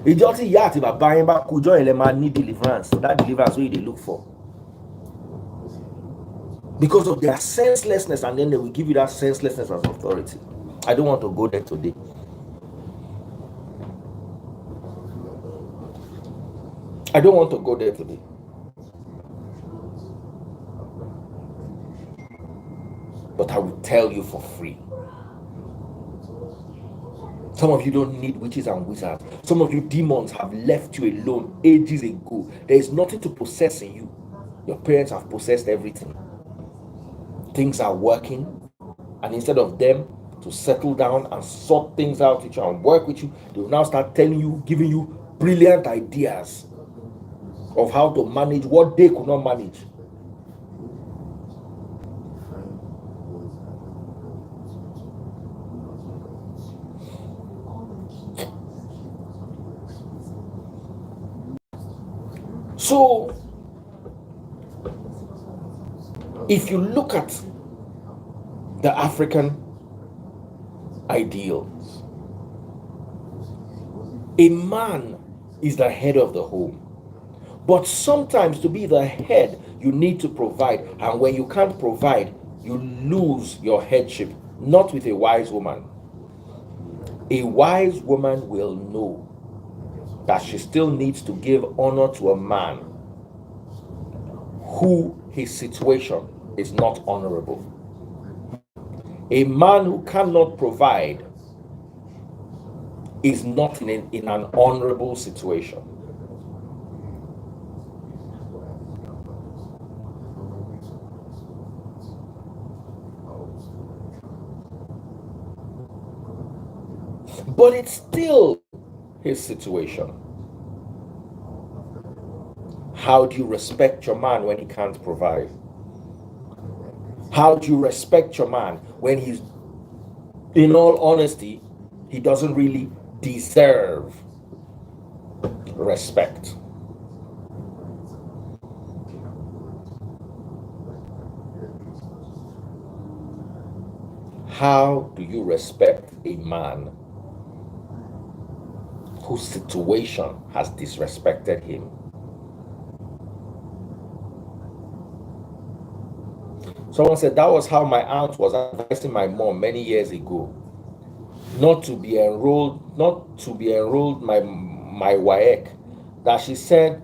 It's just yet about buying back kujo element need deliverance. That deliverance what they look for. Because of their senselessness, and then they will give you that senselessness as authority. I don't want to go there today. But I will tell you for free. Some of you don't need witches and wizards. Some of you demons have left you alone ages ago. There is nothing to possess in you. Your parents have possessed everything. Things are working, and instead of them to settle down and sort things out with you and work with you, they will now start telling you, giving you brilliant ideas of how to manage what they could not manage. So, if you look at the African ideals, a man is the head of the home. But sometimes to be the head, you need to provide. And when you can't provide, you lose your headship. Not with a wise woman. A wise woman will know that she still needs to give honor to a man who his situation is not honorable. A man who cannot provide is not in an honorable situation. But it's still his situation. How do you respect your man when he can't provide? How do you respect your man when he's, in all honesty, he doesn't really deserve respect? How do you respect a man whose situation has disrespected him. Someone said that was how my aunt was advising my mom many years ago, not to be enrolled my WAEC, that she said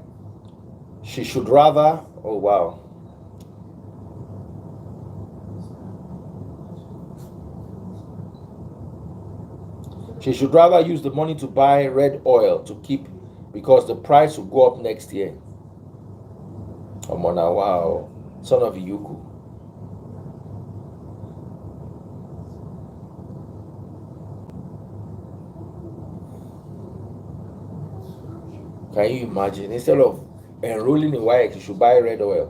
she should rather, oh wow, she should rather use the money to buy red oil to keep because the price will go up next year. Omona, wow, son of Iyuku. Can you imagine? Instead of enrolling in WAEC, you should buy red oil.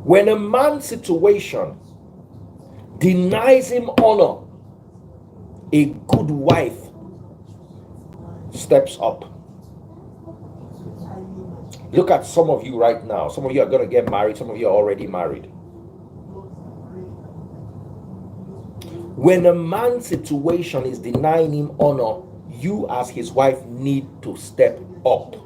When a man's situation denies him honor, a good wife steps up. Look at some of you right now. Some of you are going to get married. Some of you are already married. When a man's situation is denying him honor, you as his wife need to step up.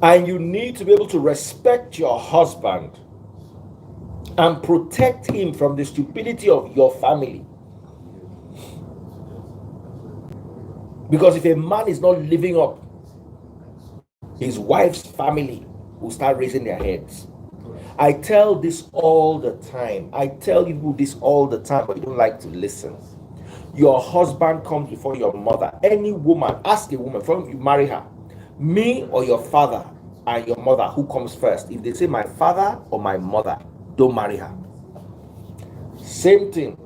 And you need to be able to respect your husband and protect him from the stupidity of your family. Because if a man is not living up, his wife's family will start raising their heads. I tell this all the time. I tell you this all the time, but you don't like to listen. Your husband comes before your mother. Any woman, ask a woman, before you marry her, me or your father and your mother, who comes first? If they say my father or my mother, don't marry her. Same thing.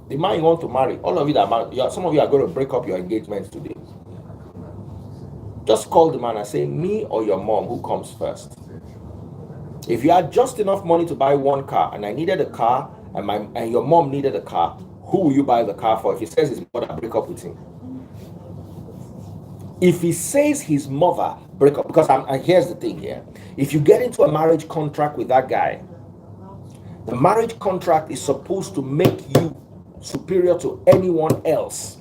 The man you want to marry, all of you that marry, some of you are going to break up your engagements today. Just call the man and say, me or your mom, who comes first? If you had just enough money to buy one car, and I needed a car, and your mom needed a car, who will you buy the car for? If he says his mother, break up with him. If he says his mother, break up. Because here's the thing here. If you get into a marriage contract with that guy, the marriage contract is supposed to make you superior to anyone else.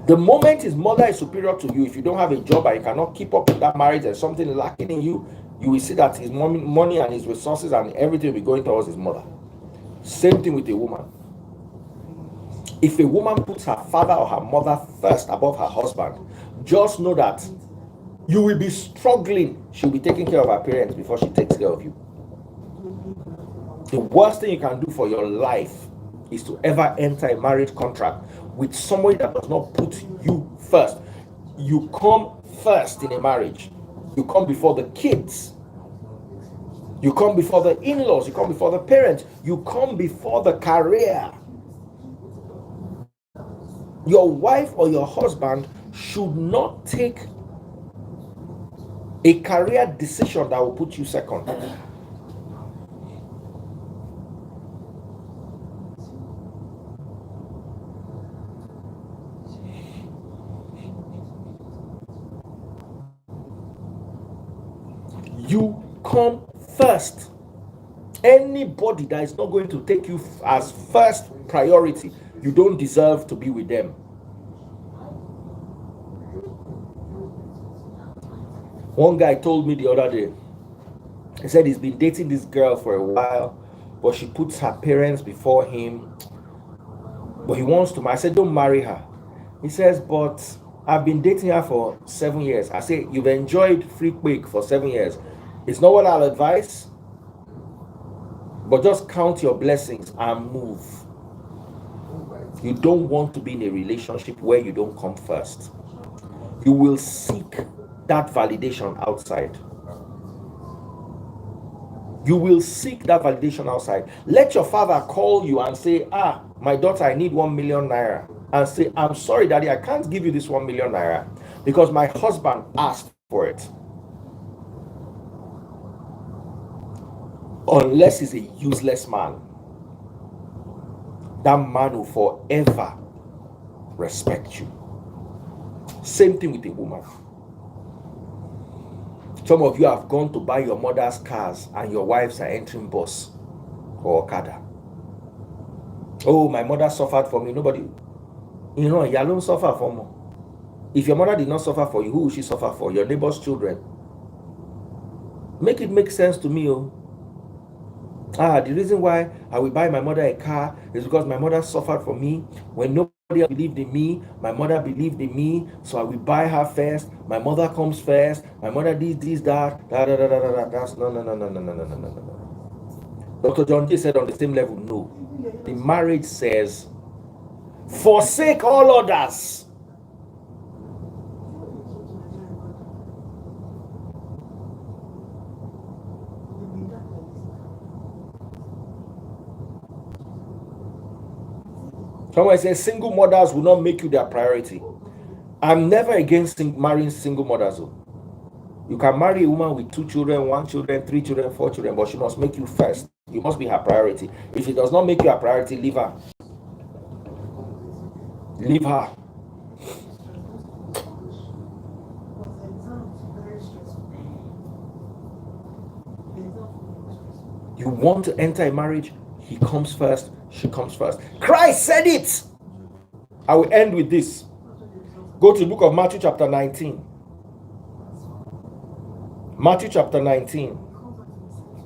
The moment his mother is superior to you, if you don't have a job and you cannot keep up with that marriage, there's something lacking in you, you will see that his money and his resources and everything will be going towards his mother. Same thing with a woman. If a woman puts her father or her mother first above her husband, just know that you will be struggling. She'll be taking care of her parents before she takes care of you. The worst thing you can do for your life is to ever enter a marriage contract with somebody that does not put you first. You come first in a marriage. You come before the kids. You come before the in-laws. You come before the parents. You come before the career. Your wife or your husband should not take a career decision that will put you second. You come first. Anybody that is not going to take you as first priority, you don't deserve to be with them. One guy told me the other day, he said he's been dating this girl for a while, but she puts her parents before him, but he wants to. I said, don't marry her. He says, but I've been dating her for 7 years. I say, you've enjoyed free quick for 7 years. It's not what I'll advise, but just count your blessings and move. You don't want to be in a relationship where you don't come first. You will seek that validation outside. You will seek that validation outside. Let your father call you and say, my daughter, I need 1 million naira. And say, I'm sorry, daddy, I can't give you this 1 million naira because my husband asked for it. Unless he's a useless man, that man will forever respect you. Same thing with a woman. Some of you have gone to buy your mother's cars and your wives are entering bus or Okada. Oh, my mother suffered for me. Nobody, you alone suffer for me. If your mother did not suffer for you, who will she suffer for? Your neighbor's children. Make it make sense to me. The reason why I will buy my mother a car is because my mother suffered for me. When nobody else believed in me, my mother believed in me, so I will buy her first. My mother comes first. My mother this, that. That's no. Dr. John T said on the same level, no. The marriage says, forsake all others. Someone says single mothers will not make you their priority. I'm never against marrying single mothers. You can marry a woman with 2 children, 1 children, 3 children, 4 children, but she must make you first. You must be her priority. If it does not make you a priority, leave her. Leave her. You want to enter a marriage, he comes first, she comes first. Christ said it. I will end with this. Go to the book of Matthew chapter 19. Matthew chapter 19.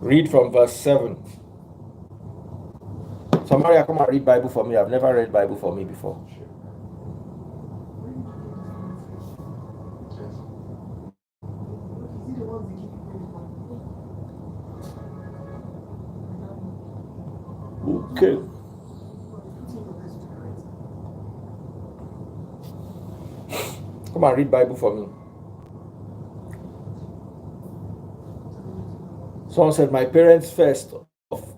Read from verse 7. Somebody come and read Bible for me. I've never read Bible for me before. Okay. Come and read Bible for me. Someone said, my parents first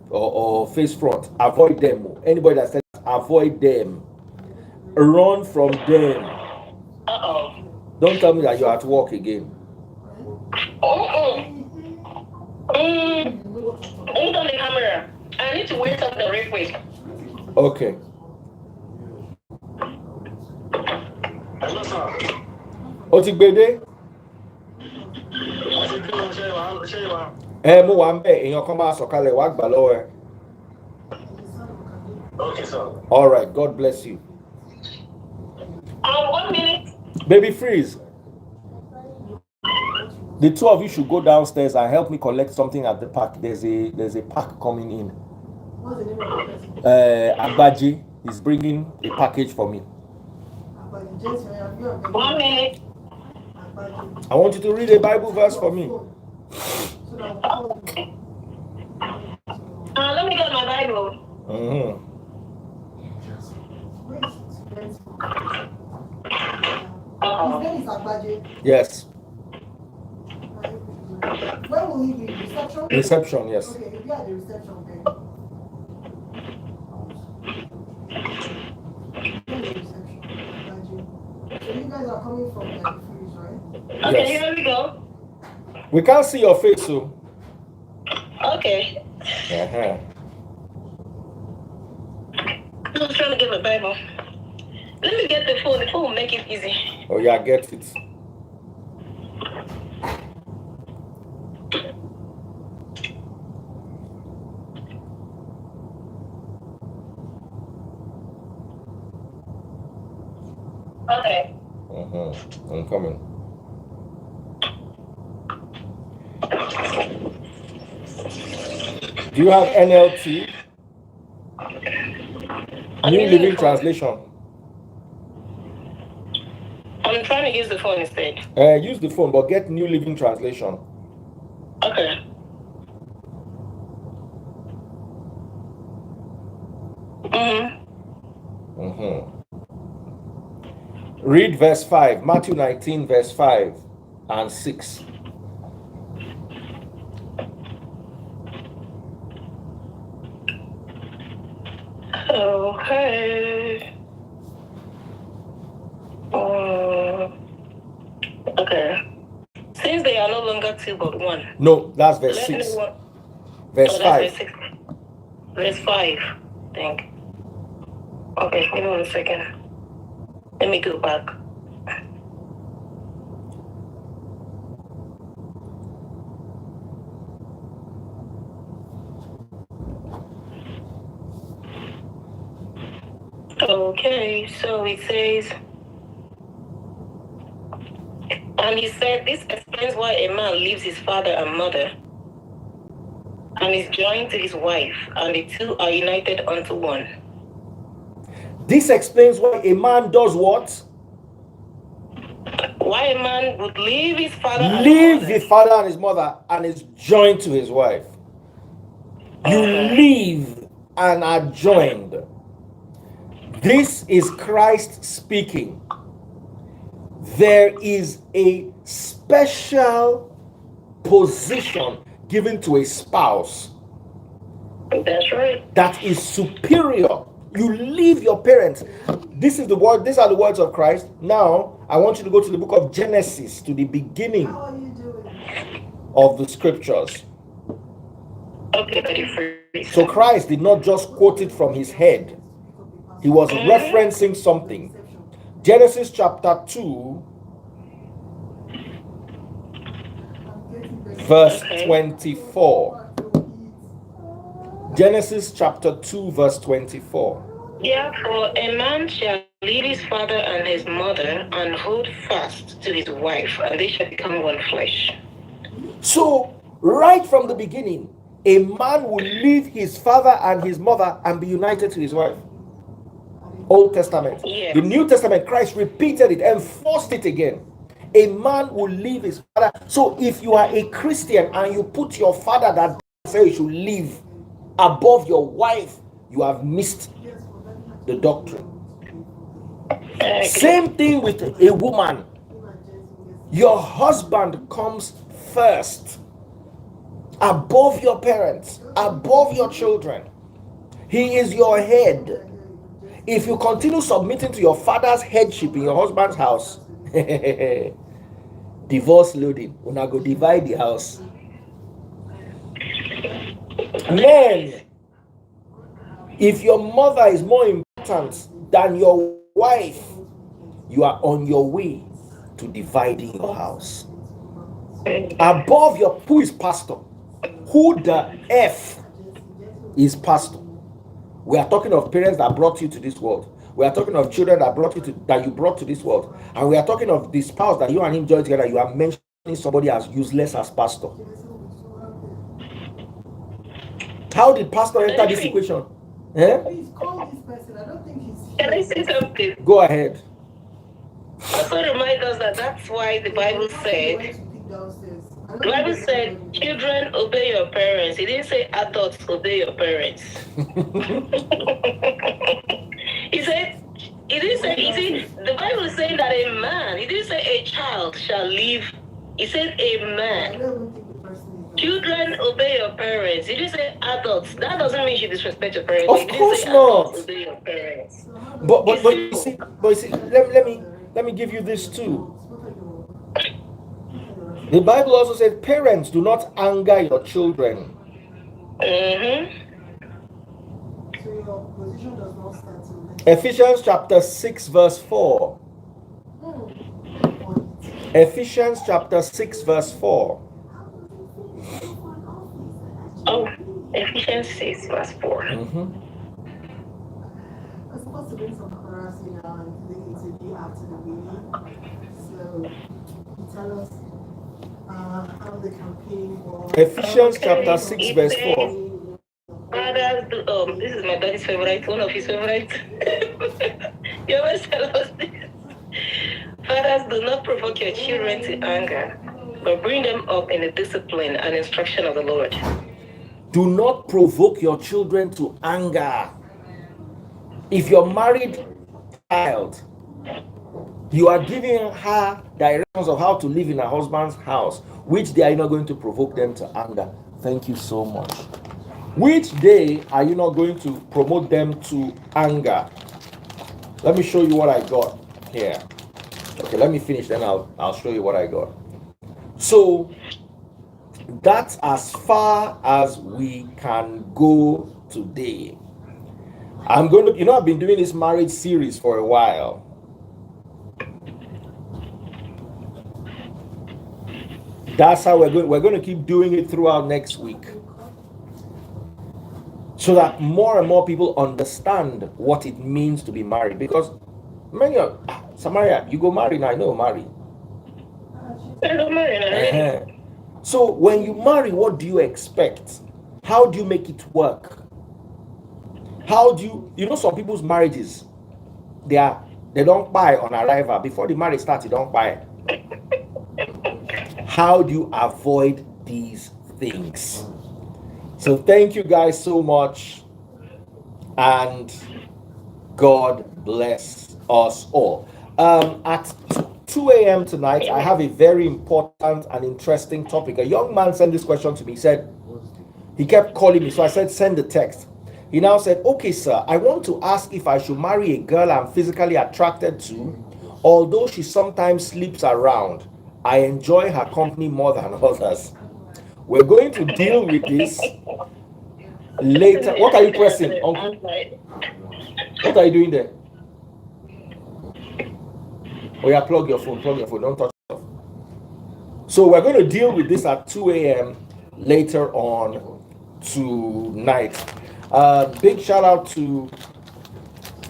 or face front. Avoid them. Anybody that says avoid them. Run from them. Don't tell me that you're at work again. Hold on the camera. I need to wait up the request. Okay. Hello, sir. Otigbede. Mo wà ńbẹ̀ èèyàn kan máa sọ̀kalẹ̀ wá gbà lọ́wọ́ ẹ. Okay, sir. All right, God bless you. 1 minute. Baby, freeze. The 2 of you should go downstairs and help me collect something at the park. There's a pack coming in. What's the name of the person? Agbaji is bringing a package for me. 1 minute. I want you to read a Bible verse for me. Let me get my Bible. His name is Agbaje. Yes. Where will he be? Reception? Reception, yes. Okay, he'll be at the reception then. So you guys are coming from the freeze, right? Okay, Yes. here we go. We can't see your face, so. Okay. Uh-huh. I'm just trying to get my Bible. Let me get the phone. The phone will make it easy. Oh, yeah, get it. Okay. I'm coming. Do you have NLT? New Living Translation. I'm trying to use the phone instead. Use the phone, but get New Living Translation. Okay. Read verse 5, Matthew 19, verse 5 and 6. Okay. Okay. Since they are no longer 2 but 1. No, that's verse 6. Verse 5. Verse 5, I think. Okay, give me 1 second. Let me go back. Okay, so it says, and he said, this explains why a man leaves his father and mother and is joined to his wife, and the two are united unto one. This explains why a man does what? Why a man would leave his father and Leave mother. his father and his mother and is joined to his wife. You leave and are joined. This is Christ speaking. There is a special position given to a spouse That's right. that is superior. You leave your parents. This is the word. These are the words of Christ. Now, I want you to go to the book of Genesis, to the beginning How are you doing? of the scriptures. Okay, very free. So Christ did not just quote it from his head. He was referencing something. Genesis chapter 2, verse 24. Genesis chapter 2, verse 24. Therefore, a man shall leave his father and his mother and hold fast to his wife, and they shall become one flesh. So, right from the beginning, a man will leave his father and his mother and be united to his wife. Old Testament. Yes. The New Testament, Christ repeated it, enforced it again. A man will leave his father. So if you are a Christian and you put your father that say you should live above your wife, you have missed the doctrine. Same thing with a woman. Your husband comes first, above your parents, above your children. He is your head. If you continue submitting to your father's headship in your husband's house, divorce loading, we're not going to divide the house. Men, if your mother is more important than your wife, you are on your way to dividing your house. Above your, who is pastor? Who the F is pastor? We are talking of parents that brought you to this world. We are talking of children that you brought to this world. And we are talking of the spouse that you and him join together. You are mentioning somebody as useless as pastor. How did pastor enter this equation? Please call this person. I don't think he's. Can I say something? Go ahead. Also remind us that that's why the Bible said, children obey your parents. It didn't say adults obey your parents. It didn't say, you see, the Bible is saying that a man, it didn't say a child shall leave. It said a man. Children obey your parents. It didn't say adults. That doesn't mean you disrespect your parents. Of course not. Obey your parents. But you see, let me give you this too. The Bible also said, parents, do not anger your children. So your position does not start to Ephesians chapter 6 verse 4. Ephesians chapter 6 verse 4. Oh, Ephesians 6 verse 4. I'm supposed to bring some chorus, and link it to you after the meeting. So tell us how the campaign was. Ephesians chapter 6 verse 4. Fathers, this is my daddy's favorite, one of his favorites. You always tell us this. Fathers, do not provoke your children to anger, but bring them up in the discipline and instruction of the Lord. Do not provoke your children to anger. If you're married child, you are giving her directions of how to live in her husband's house, which day are you not going to provoke them to anger? Thank you so much. Which day are you not going to promote them to anger? Let me show you what I got here. Okay, let me finish, then I'll show you what I got. So that's as far as we can go today. I'm going to, I've been doing this marriage series for a while. That's how we're going to keep doing it throughout next week, so that more and more people understand what it means to be married. Because many of Samaria, you go marry now, I know marry. I don't marry. So when you marry, what do you expect? How do you make it work? How do you know some people's marriages, they don't buy on arrival. Before the marriage starts, you don't buy. How do you avoid these things? So thank you guys so much, and God bless us all. At 2 a.m. tonight, I have a very important and interesting topic. A young man sent this question to me. He kept calling me, so I said, send the text. He now said, okay, sir, I want to ask if I should marry a girl I'm physically attracted to, although she sometimes sleeps around. I enjoy her company more than others. We're going to deal with this later. What are you pressing, Uncle? What are you doing there? Oh yeah, plug your phone, don't touch it. So we're going to deal with this at 2 a.m. later on tonight. Big shout out to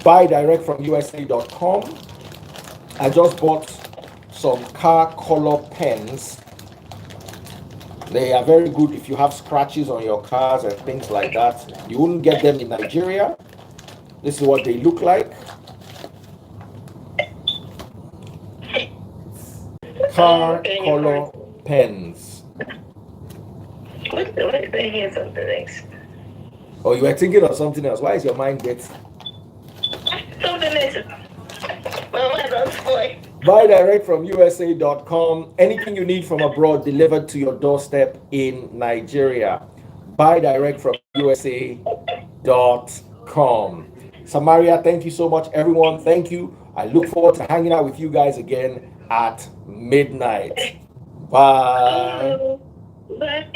buydirectfromusa.com. I just bought some car color pens. They are very good if you have scratches on your cars and things like that. You wouldn't get them in Nigeria. This is what they look like. Car color pens. What did I hear something else? Oh, you were thinking of something else. Why is your mind dead? Something else. My mind don't spoil. Buydirectfromusa.com. Anything you need from abroad delivered to your doorstep in Nigeria. Buydirectfromusa.com. Samaria, thank you so much, everyone. Thank you. I look forward to hanging out with you guys again at midnight. Bye. Bye.